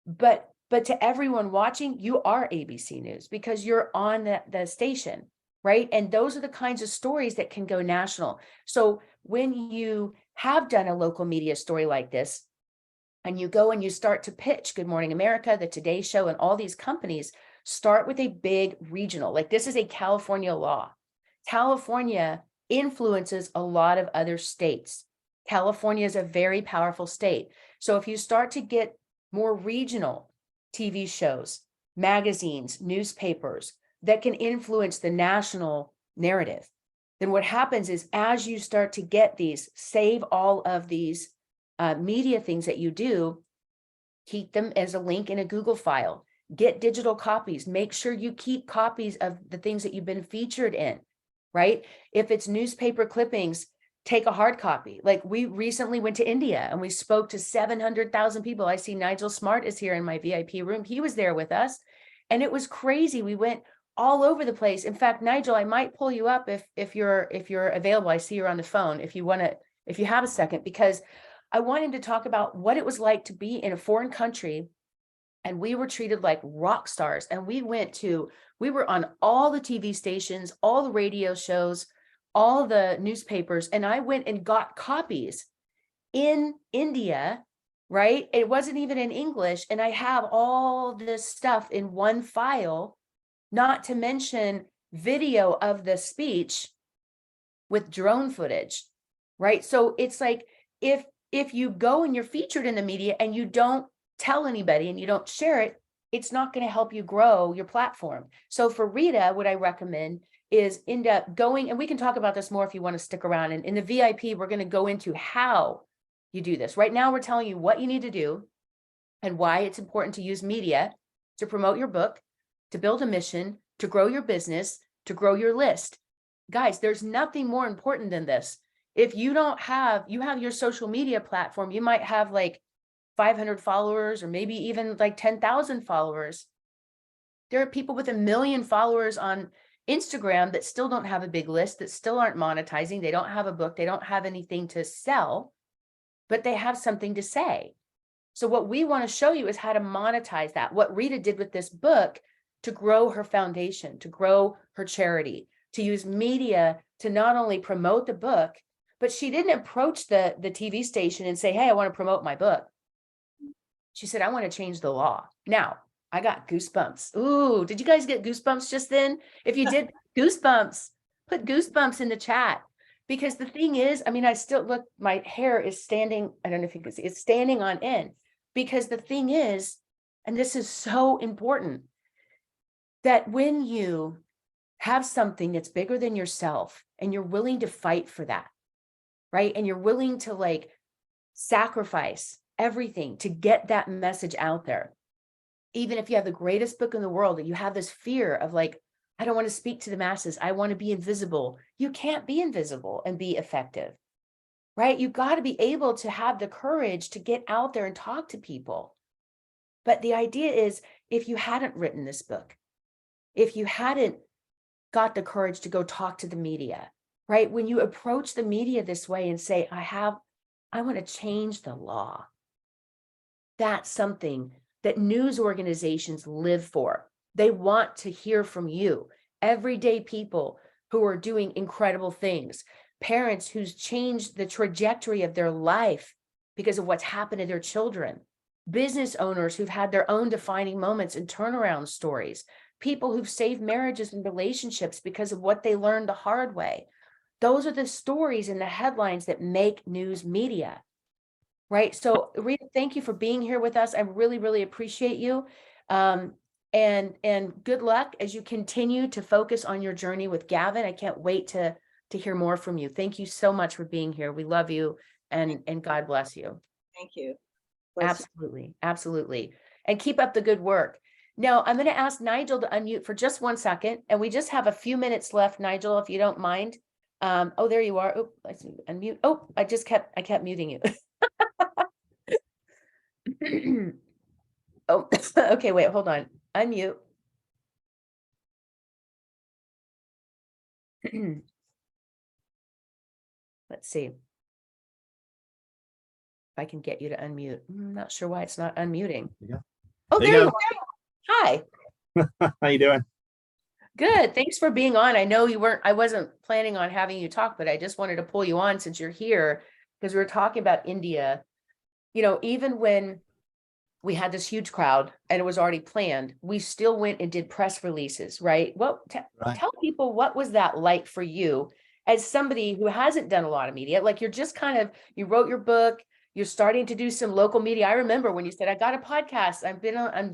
but to everyone watching, you are ABC News because you're on the station, right? And those are the kinds of stories that can go national. So when you have done a local media story like this, and you go and you start to pitch Good Morning America, the Today Show, and all these companies, start with a big regional. Like, this is a California law. California influences a lot of other states. California is a very powerful state. So if you start to get more regional TV shows, magazines, newspapers that can influence the national narrative, then what happens is, as you start to get these, save all of these media things that you do, keep them as a link in a Google file, get digital copies, make sure you keep copies of the things that you've been featured in, right? If it's newspaper clippings, take a hard copy. Like, we recently went to India and we spoke to 700,000 people. I see Nigel Smart is here in my VIP room. He was there with us and it was crazy. We went all over the place. In fact, Nigel, I might pull you up if you're available. I see you're on the phone. If you have a second, because I want him to talk about what it was like to be in a foreign country, and we were treated like rock stars. And we were on all the TV stations, all the radio shows, all the newspapers, and I went and got copies in India, right? It wasn't even in English, and I have all this stuff in one file, not to mention video of the speech with drone footage, right? So it's like, if you go and you're featured in the media and you don't tell anybody and you don't share it, it's not going to help you grow your platform. So for Rita, what I recommend is end up going, and we can talk about this more if you want to stick around. And in the VIP, we're going to go into how you do this. Right now, we're telling you what you need to do and why it's important to use media to promote your book, to build a mission, to grow your business, to grow your list. Guys, there's nothing more important than this. If you have your social media platform, you might have like 500 followers or maybe even like 10,000 followers. There are people with 1 million followers on Instagram that still don't have a big list, that still aren't monetizing. They don't have a book. They don't have anything to sell, but they have something to say. So what we want to show you is how to monetize that. What Rita did with this book to grow her foundation, to grow her charity, to use media to not only promote the book, but she didn't approach the TV station and say, hey, I want to promote my book. She said, I want to change the law. Now, I got goosebumps. Ooh, did you guys get goosebumps just then? If you did, goosebumps, put goosebumps in the chat. Because the thing is, I mean, I still look, my hair is standing, I don't know if you can see, it's standing on end. Because the thing is, and this is so important, that when you have something that's bigger than yourself and you're willing to fight for that, right? And you're willing to like sacrifice everything to get that message out there. Even if you have the greatest book in the world and you have this fear of like, I don't want to speak to the masses, I want to be invisible. You can't be invisible and be effective, right? You got to be able to have the courage to get out there and talk to people. But the idea is, if you hadn't written this book, if you hadn't got the courage to go talk to the media, right? When you approach the media this way and say, I want to change the law. That's something that news organizations live for. They want to hear from you. Everyday people who are doing incredible things, parents who's changed the trajectory of their life because of what's happened to their children, business owners who've had their own defining moments and turnaround stories, people who've saved marriages and relationships because of what they learned the hard way. those are the stories and the headlines that make news media, right? So Rita, thank you for being here with us. I really, really appreciate you. And good luck as you continue to focus on your journey with Gavin. I can't wait to hear more from you. Thank you so much for being here. We love you, and God bless you. Thank you. Bless you. Absolutely. Absolutely. And keep up the good work. Now, I'm going to ask Nigel to unmute for just 1 second, and we just have a few minutes left, Nigel, if you don't mind. Oh, there you are. Oh, I see. Unmute. Oh, I kept muting you. Oh, okay, wait, hold on. Unmute. Let's see if I can get you to unmute. I'm not sure why it's not unmuting. Yeah. Oh, There there you you go. are. Hi. How you doing? Good. Thanks for being on. I know I wasn't planning on having you talk, but I just wanted to pull you on since you're here, because we were talking about India. You know, even when we had this huge crowd and it was already planned, we still went and did press releases, right? Well, Right. tell people, what was that like for you as somebody who hasn't done a lot of media? Like, you're just you wrote your book, you're starting to do some local media. I remember when you said, I got a podcast, I'm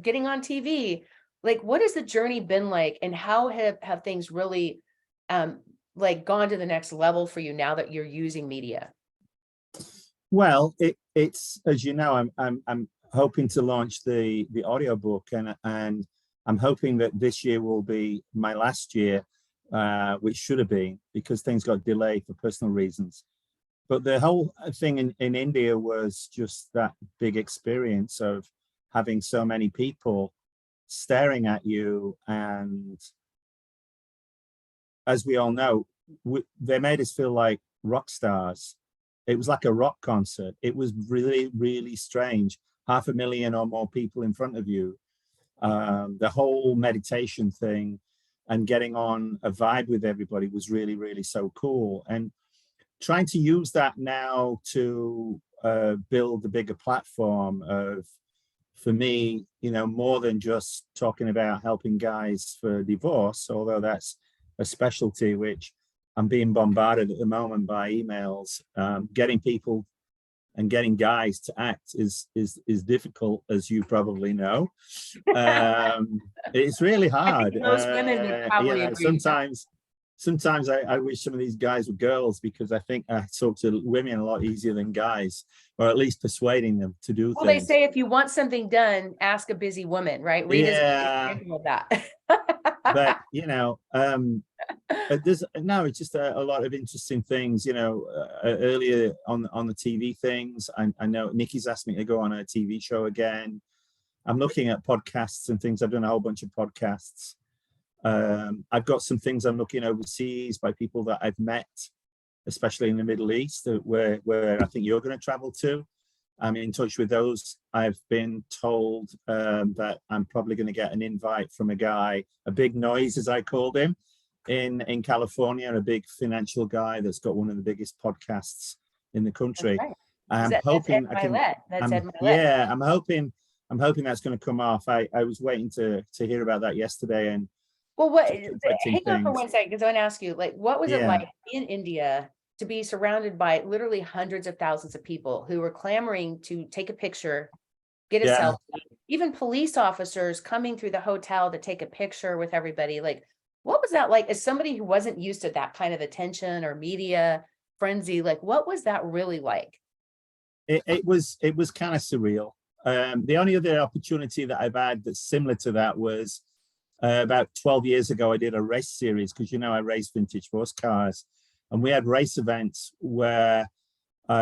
getting on TV. Like, what has the journey been like, and how have things really like gone to the next level for you now that you're using media? Well, it's, as you know, I'm hoping to launch the audiobook, and I'm hoping that this year will be my last year, which should have been, because things got delayed for personal reasons. But the whole thing in India was just that big experience of having so many people staring at you, and as we all know, they made us feel like rock stars. It was like a rock concert. It was really, really strange. 500,000 or more people in front of you. The whole meditation thing and getting on a vibe with everybody was really, really so cool. And trying to use that now to build a bigger platform of, for me, you know, more than just talking about helping guys for divorce, although that's a specialty which I'm being bombarded at the moment by emails. Getting people and getting guys to act is difficult, as you probably know. It's really hard. Most women would probably you know, agree with that. sometimes I wish some of these guys were girls, because I think I talk to women a lot easier than guys, or at least persuading them to do Well, they things. say if you want something done, ask a busy woman, right? Rita's a good example of that. But you know, it's just a lot of interesting things. You know, earlier on the TV things, I know Nikki's asked me to go on a TV show again. I'm looking at podcasts and things. I've done a whole bunch of podcasts. I've got some things I'm looking overseas by people that I've met, especially in the Middle East, where I think you're going to travel to. I'm in touch with those. I've been told that I'm probably going to get an invite from a guy, a big noise, as I called him, in California, a big financial guy that's got one of the biggest podcasts in the country. Right. I'm hoping I can. Yeah, I'm hoping that's going to come off. I was waiting to hear about that yesterday, and well, hang on for 1 second, because I want to ask you, like, what was it Yeah. like in India to be surrounded by literally hundreds of thousands of people who were clamoring to take a picture, get a selfie, even police officers coming through the hotel to take a picture with everybody? Like, what was that like as somebody who wasn't used to that kind of attention or media frenzy? Like, what was that really like? It was kind of surreal. The only other opportunity that I've had that's similar to that was about 12 years ago. I did a race series, because, you know, I race vintage horse cars, and we had race events where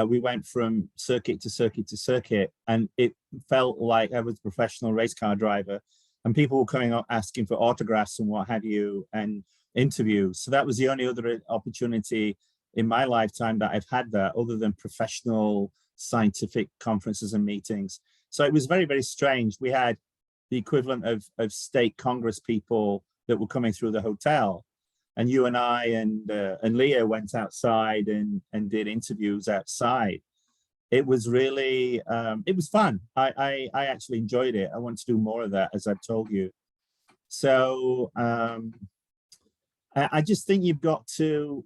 we went from circuit to circuit to circuit, and it felt like I was a professional race car driver, and people were coming up asking for autographs and what have you, and interviews. So that was the only other opportunity in my lifetime that I've had that, other than professional scientific conferences and meetings. So it was very, very strange. We had the equivalent of state Congress people that were coming through the hotel, and you and I and Leah went outside and did interviews outside. It was really, it was fun. I actually enjoyed it. I want to do more of that, as I've told you. So I just think you've got to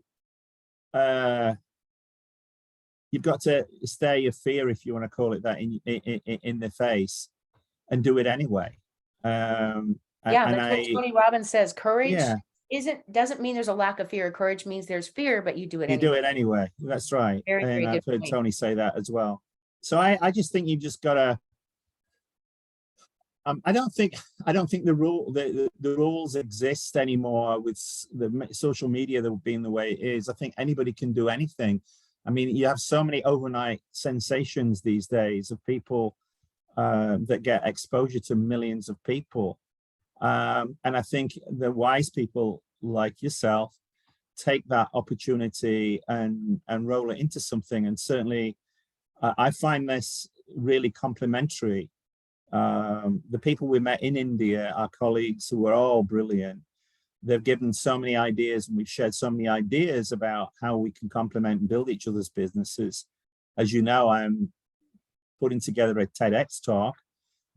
you've got to stare your fear, if you want to call it that, in the face and do it anyway. Yeah, and that's what Tony Robbins says. Courage yeah, doesn't mean there's a lack of fear. Courage means there's fear, but you do it you do anyway. it anyway. That's right. Very, And very I've good heard point. Tony say that as well. So I just think you've just got to, I don't think the rules exist anymore with the social media that being the way it is. I think anybody can do anything. I mean, you have so many overnight sensations these days of people that get exposure to millions of people. And I think the wise people like yourself take that opportunity and roll it into something. And certainly I find this really complimentary. The people we met in India, our colleagues who were all brilliant, they've given so many ideas, and we've shared so many ideas about how we can complement and build each other's businesses. As you know, I'm putting together a TEDx talk.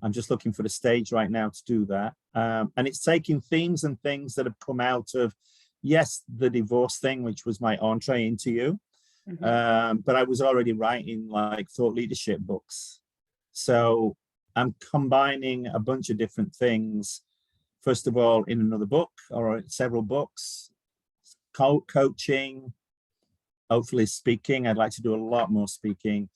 I'm just looking for the stage right now to do that. And it's taking themes and things that have come out of, yes, the divorce thing, which was my entree into you. But I was already writing like thought leadership books. So I'm combining a bunch of different things. First of all, in another book or several books, coaching, hopefully speaking. I'd like to do a lot more speaking.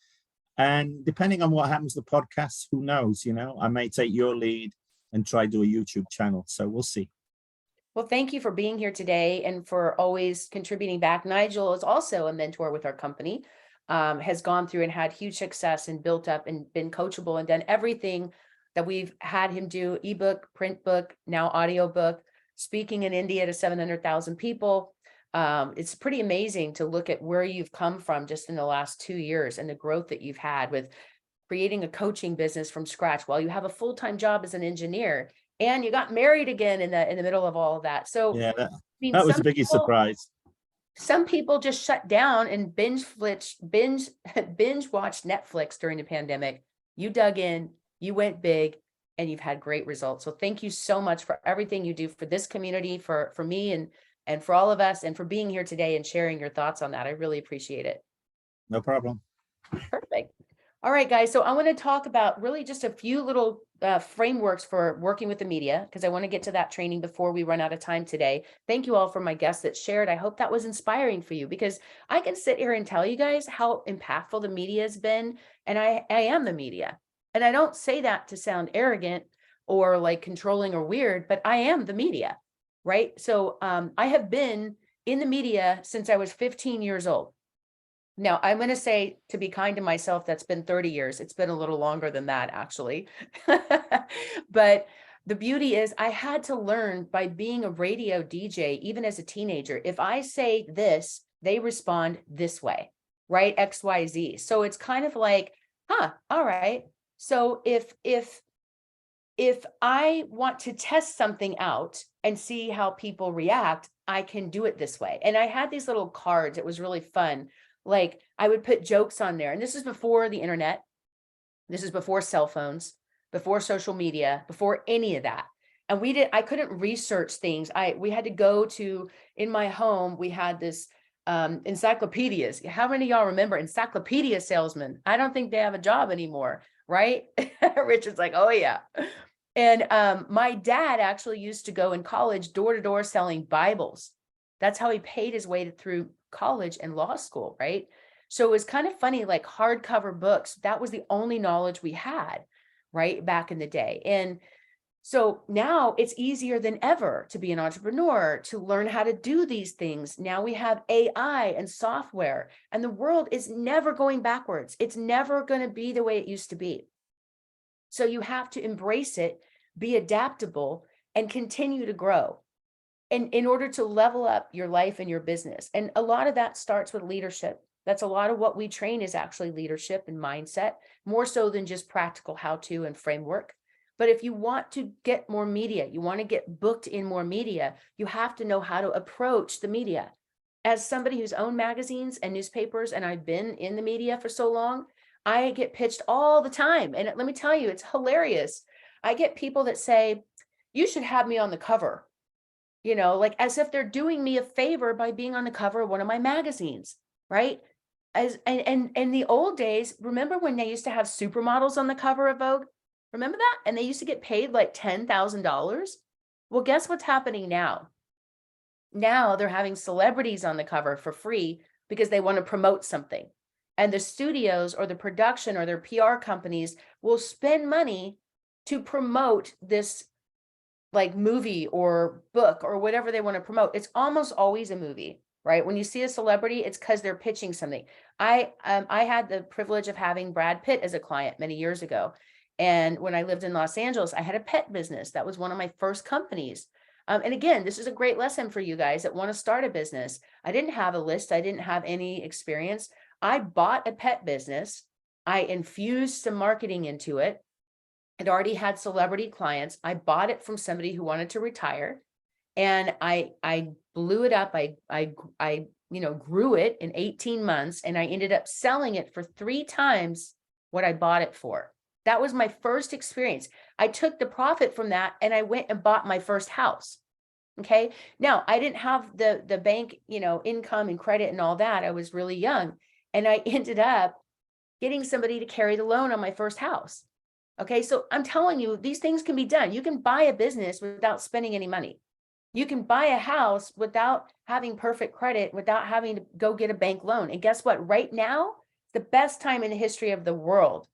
And depending on what happens to the podcast, who knows, you know, I may take your lead and try to do a YouTube channel. So we'll see. Well, thank you for being here today and for always contributing back. Nigel is also a mentor with our company, has gone through and had huge success and built up and been coachable and done everything that we've had him do: ebook, print book, now audio book, speaking in India to 700,000 people. It's pretty amazing to look at where you've come from just in the last 2 years and the growth that you've had with creating a coaching business from scratch while you have a full-time job as an engineer, and you got married again in the middle of all of that. So Yeah, I mean, that was the biggest surprise. some people just shut down and binge watched Netflix during the pandemic. You dug in, you went big, and you've had great results. So thank you so much for everything you do for this community, for me and for all of us, and for being here today and sharing your thoughts on that. I really appreciate it. No problem. Perfect. All right, guys. So I want to talk about really just a few little frameworks for working with the media, because I want to get to that training before we run out of time today. Thank you all for my guests that shared. I hope that was inspiring for you, because I can sit here and tell you guys how impactful the media has been. And I am the media. And I don't say that to sound arrogant or like controlling or weird, but I am the media, right? So I have been in the media since I was 15 years old. Now, I'm going to say, to be kind to myself, that's been 30 years. It's been a little longer than that, actually. But the beauty is I had to learn by being a radio DJ, even as a teenager. If I say this, they respond this way, right? X, Y, Z. So it's kind of like, all right. So if I want to test something out and see how people react, I can do it this way. And I had these little cards. It was really fun. Like, I would put jokes on there. And this is before the internet. This is before cell phones, before social media, before any of that. And I couldn't research things. We had to go to, in my home, we had this encyclopedias. How many of y'all remember encyclopedia salesmen? I don't think they have a job anymore, right? Richard's like, oh yeah. And my dad actually used to go in college door to door selling Bibles. That's how he paid his way through college and law school, right? So it was kind of funny, like hardcover books. That was the only knowledge we had, right, back in the day. And so now it's easier than ever to be an entrepreneur, to learn how to do these things. Now we have AI and software, and the world is never going backwards. It's never going to be the way it used to be. So you have to embrace it, be adaptable, and continue to grow. And in order to level up your life and your business. And a lot of that starts with leadership. That's a lot of what we train is actually leadership and mindset, more so than just practical how-to and framework. But if you want to get more media, you want to get booked in more media, you have to know how to approach the media. As somebody who's owned magazines and newspapers, and I've been in the media for so long, I get pitched all the time. And let me tell you, it's hilarious. I get people that say, you should have me on the cover. you know, like as if they're doing me a favor by being on the cover of one of my magazines, right? And in the old days, remember when they used to have supermodels on the cover of Vogue? Remember that? And they used to get paid like $10,000. Well, guess what's happening now? Now they're having celebrities on the cover for free because they want to promote something. And the studios or the production or their PR companies will spend money to promote this like movie or book or whatever they want to promote. It's almost always a movie, right? When you see a celebrity, it's because they're pitching something. I had the privilege of having Brad Pitt as a client many years ago. And when I lived in Los Angeles, I had a pet business. That was one of my first companies. And again, this is a great lesson for you guys that want to start a business. I didn't have a list. I didn't have any experience. I bought a pet business. I infused some marketing into it. It already had celebrity clients. I bought it from somebody who wanted to retire, and I blew it up. I grew it in 18 months, and I ended up selling it for 3 times what I bought it for. That was my first experience. I took the profit from that and I went and bought my first house. Okay. Now I didn't have the bank, income and credit and all that. I was really young, and I ended up getting somebody to carry the loan on my first house. Okay. So I'm telling you, these things can be done. You can buy a business without spending any money. You can buy a house without having perfect credit, without having to go get a bank loan. And guess what? Right now, the best time in the history of the world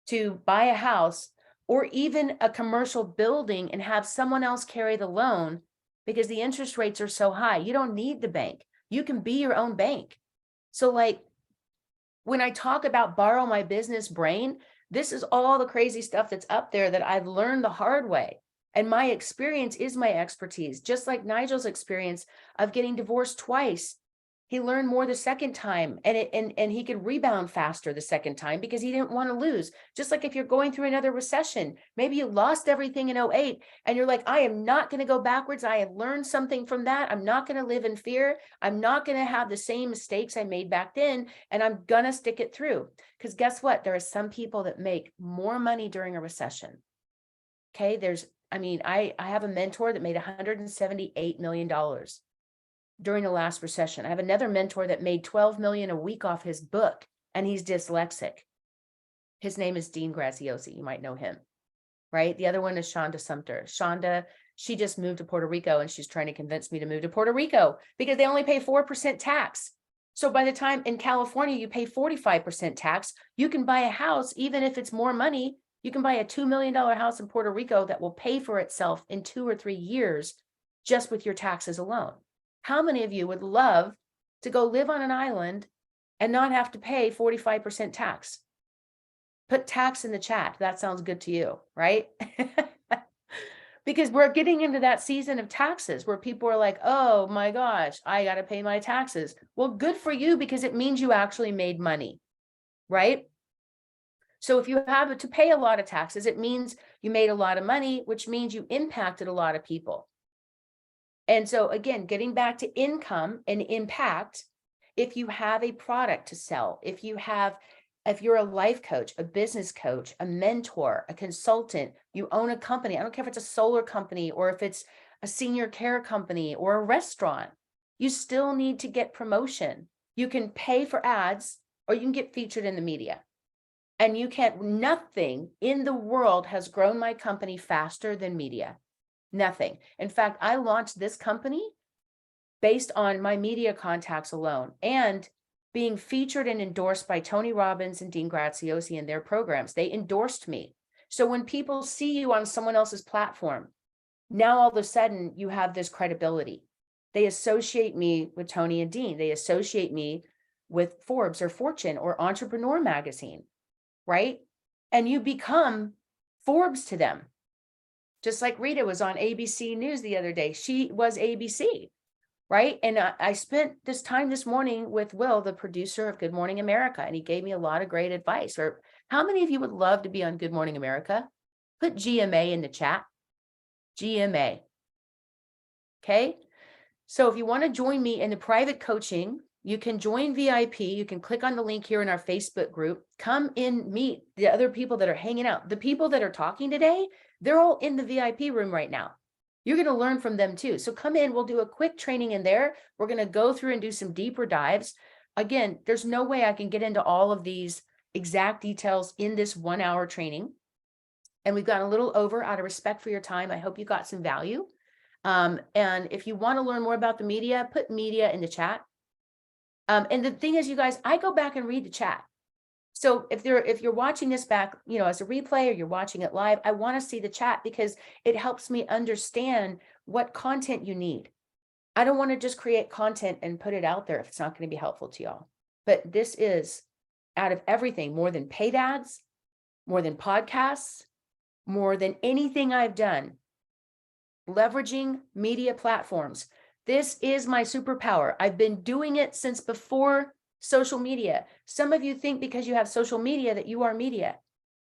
to buy a house or even a commercial building and have someone else carry the loan, because the interest rates are so high. You don't need the bank. You can be your own bank. So like when I talk about borrow my business brain, this is all the crazy stuff that's up there that I've learned the hard way. And my experience is my expertise, just like Nigel's experience of getting divorced twice. He learned more the second time, and he could rebound faster the second time because he didn't want to lose. Just like if you're going through another recession, maybe you lost everything in 08 and you're like, I am not going to go backwards. I have learned something from that. I'm not going to live in fear. I'm not going to have the same mistakes I made back then, and I'm going to stick it through. Because guess what? There are some people that make more money during a recession. Okay. I have a mentor that made $178 million during the last recession. I have another mentor that made 12 million a week off his book, and he's dyslexic. His name is Dean Graziosi. You might know him, right? The other one is Shonda Sumter. Shonda, she just moved to Puerto Rico, and she's trying to convince me to move to Puerto Rico because they only pay 4% tax. So by the time in California, you pay 45% tax, you can buy a house, even if it's more money. You can buy a $2 million house in Puerto Rico that will pay for itself in 2 or 3 years just with your taxes alone. How many of you would love to go live on an island and not have to pay 45% tax? Put tax in the chat. That sounds good to you, right? Because we're getting into that season of taxes where people are like, oh my gosh, I got to pay my taxes. Well, good for you, because it means you actually made money, right? So if you have to pay a lot of taxes, it means you made a lot of money, which means you impacted a lot of people. And so again, getting back to income and impact, if you have a product to sell, if you're a life coach, a business coach, a mentor, a consultant, you own a company, I don't care if it's a solar company or if it's a senior care company or a restaurant, you still need to get promotion. You can pay for ads or you can get featured in the media. And nothing in the world has grown my company faster than media. Nothing. In fact, I launched this company based on my media contacts alone and being featured and endorsed by Tony Robbins and Dean Graziosi in their programs. They endorsed me. So when people see you on someone else's platform, now all of a sudden you have this credibility. They associate me with Tony and Dean. They associate me with Forbes or Fortune or Entrepreneur Magazine, right? And you become Forbes to them. Just like Rita was on ABC News the other day. She was ABC, right? And I spent this time this morning with Will, the producer of Good Morning America, and he gave me a lot of great advice. Or how many of you would love to be on Good Morning America? Put GMA in the chat. GMA. Okay. So if you want to join me in the private coaching, you can join VIP. You can click on the link here in our Facebook group. Come in, meet the other people that are hanging out. The people that are talking today, they're all in the VIP room right now. You're going to learn from them too. So come in, we'll do a quick training in there. We're going to go through and do some deeper dives. Again, there's no way I can get into all of these exact details in this 1 hour training. And we've gone a little over out of respect for your time. I hope you got some value. And if you want to learn more about the media, put media in the chat. And the thing is, you guys, I go back and read the chat. So if you're watching this back, you know, as a replay, or you're watching it live, I want to see the chat because it helps me understand what content you need. I don't want to just create content and put it out there if it's not going to be helpful to y'all. But this is, out of everything, more than paid ads, more than podcasts, more than anything I've done, leveraging media platforms. This is my superpower. I've been doing it since before social media. Some of you think because you have social media that you are media.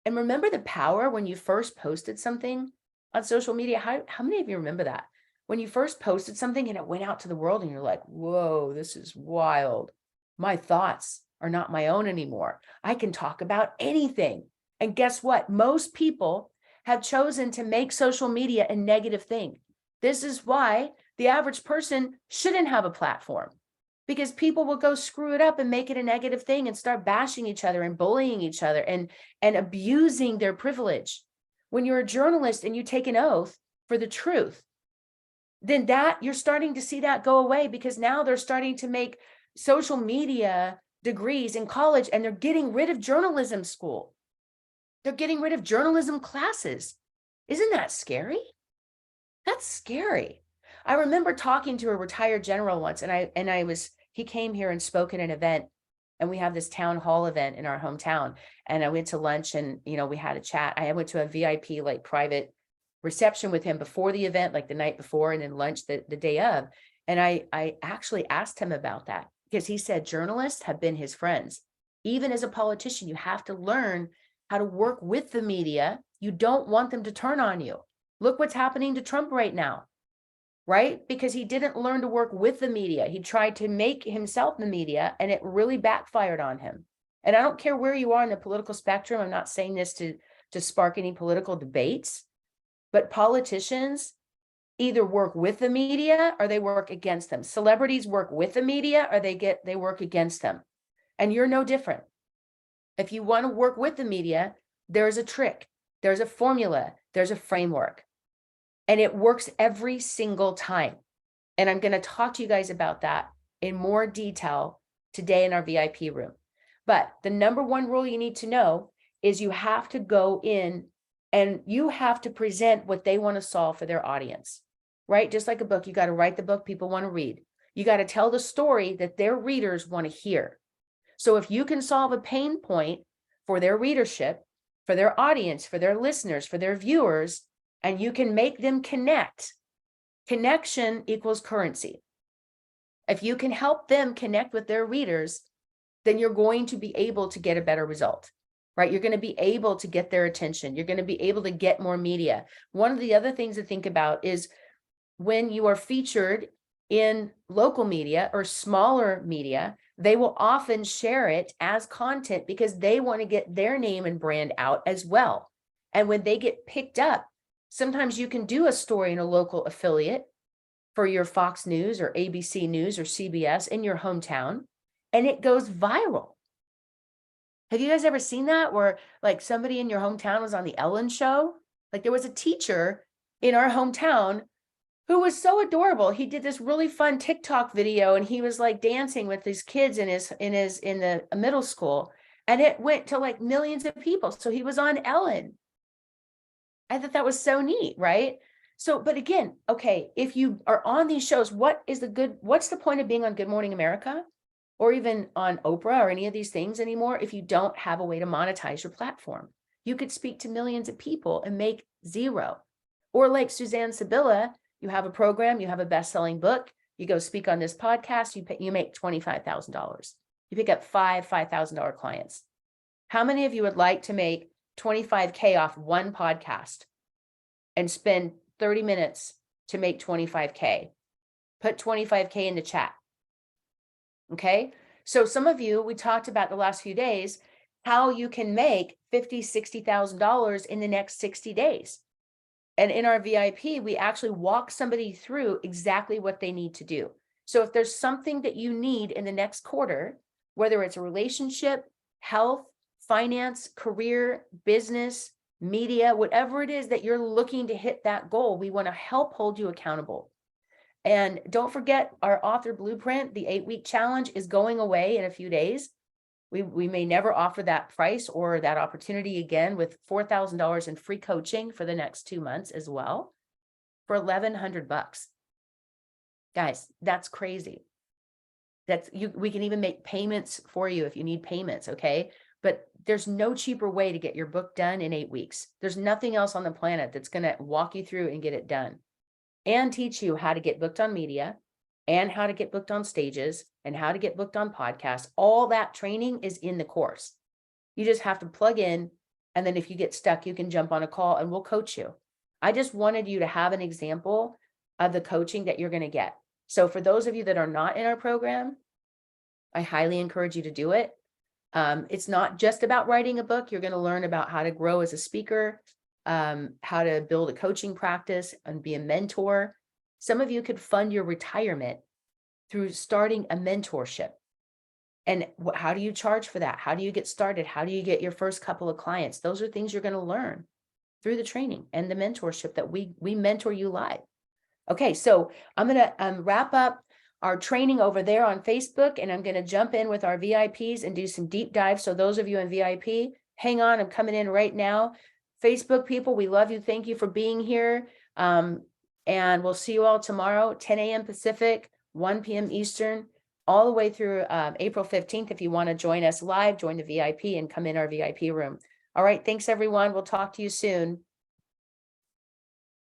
And remember the power when you first posted something on social media? How many of you remember that? When you first posted something and it went out to the world and you're like, whoa, this is wild. My thoughts are not my own anymore. I can talk about anything. And guess what? Most people have chosen to make social media a negative thing. This is why the average person shouldn't have a platform, because people will go screw it up and make it a negative thing and start bashing each other and bullying each other and abusing their privilege. When you're a journalist and you take an oath for the truth, then that you're starting to see that go away, because now they're starting to make social media degrees in college and they're getting rid of journalism school. They're getting rid of journalism classes. Isn't that scary? That's scary. I remember talking to a retired general once, and he came here and spoke at an event, and we have this town hall event in our hometown. And I went to lunch and, you know, we had a chat. I went to a VIP, like, private reception with him before the event, like the night before, and then lunch the day of. And I actually asked him about that, because he said journalists have been his friends. Even as a politician, you have to learn how to work with the media. You don't want them to turn on you. Look what's happening to Trump right now, right? Because he didn't learn to work with the media. He tried to make himself the media, and it really backfired on him. And I don't care where you are in the political spectrum. I'm not saying this to spark any political debates, but politicians either work with the media or they work against them. Celebrities work with the media or they work against them. And you're no different. If you want to work with the media, there's a trick, there's a formula, there's a framework, and it works every single time. And I'm going to talk to you guys about that in more detail today in our VIP room. But the number one rule you need to know is you have to go in and you have to present what they want to solve for their audience, right? Just like a book, you got to write the book people want to read. You got to tell the story that their readers want to hear. So if you can solve a pain point for their readership, for their audience, for their listeners, for their viewers, and you can make them connect, connection equals currency. If you can help them connect with their readers, then you're going to be able to get a better result, right? You're going to be able to get their attention. You're going to be able to get more media. One of the other things to think about is when you are featured in local media or smaller media, they will often share it as content because they want to get their name and brand out as well. And when they get picked up, sometimes you can do a story in a local affiliate for your Fox News or ABC News or CBS in your hometown, and it goes viral. Have you guys ever seen that, where like somebody in your hometown was on the Ellen show? Like there was a teacher in our hometown who was so adorable. He did this really fun TikTok video and he was like dancing with these kids in the middle school, and it went to like millions of people. So he was on Ellen. I thought that was so neat, right? So, but again, okay, if you are on these shows, what's the point of being on Good Morning America or even on Oprah or any of these things anymore if you don't have a way to monetize your platform? You could speak to millions of people and make zero. Or like Suzanne Sabilla, you have a program, you have a best-selling book, you go speak on this podcast, you make $25,000. You pick up five $5,000 clients. How many of you would like to make $25K off one podcast and spend 30 minutes to make $25K? Put $25K in the chat. Okay. So some of you, we talked about the last few days, how you can make $50,000, $60,000 in the next 60 days. And in our VIP, we actually walk somebody through exactly what they need to do. So if there's something that you need in the next quarter, whether it's a relationship, health, finance, career, business, media, whatever it is that you're looking to hit that goal, we want to help hold you accountable. And don't forget our author blueprint, the 8-week challenge is going away in a few days. We may never offer that price or that opportunity again, with $4,000 in free coaching for the next 2 months as well, for $1,100. Guys, that's crazy. We can even make payments for you if you need payments, okay? But there's no cheaper way to get your book done in 8 weeks. There's nothing else on the planet that's going to walk you through and get it done and teach you how to get booked on media and how to get booked on stages and how to get booked on podcasts. All that training is in the course. You just have to plug in. And then if you get stuck, you can jump on a call and we'll coach you. I just wanted you to have an example of the coaching that you're going to get. So for those of you that are not in our program, I highly encourage you to do it. It's not just about writing a book. You're going to learn about how to grow as a speaker, how to build a coaching practice and be a mentor. Some of you could fund your retirement through starting a mentorship. And how do you charge for that? How do you get started? How do you get your first couple of clients? Those are things you're going to learn through the training and the mentorship that we mentor you live. Okay, so I'm going to wrap up our training over there on Facebook, and I'm going to jump in with our VIPs and do some deep dives. So those of you in VIP, hang on, I'm coming in right now. Facebook people, we love you. Thank you for being here. And we'll see you all tomorrow, 10 a.m. Pacific, 1 p.m. Eastern, all the way through April 15th. If you want to join us live, join the VIP and come in our VIP room. All right, thanks everyone. We'll talk to you soon.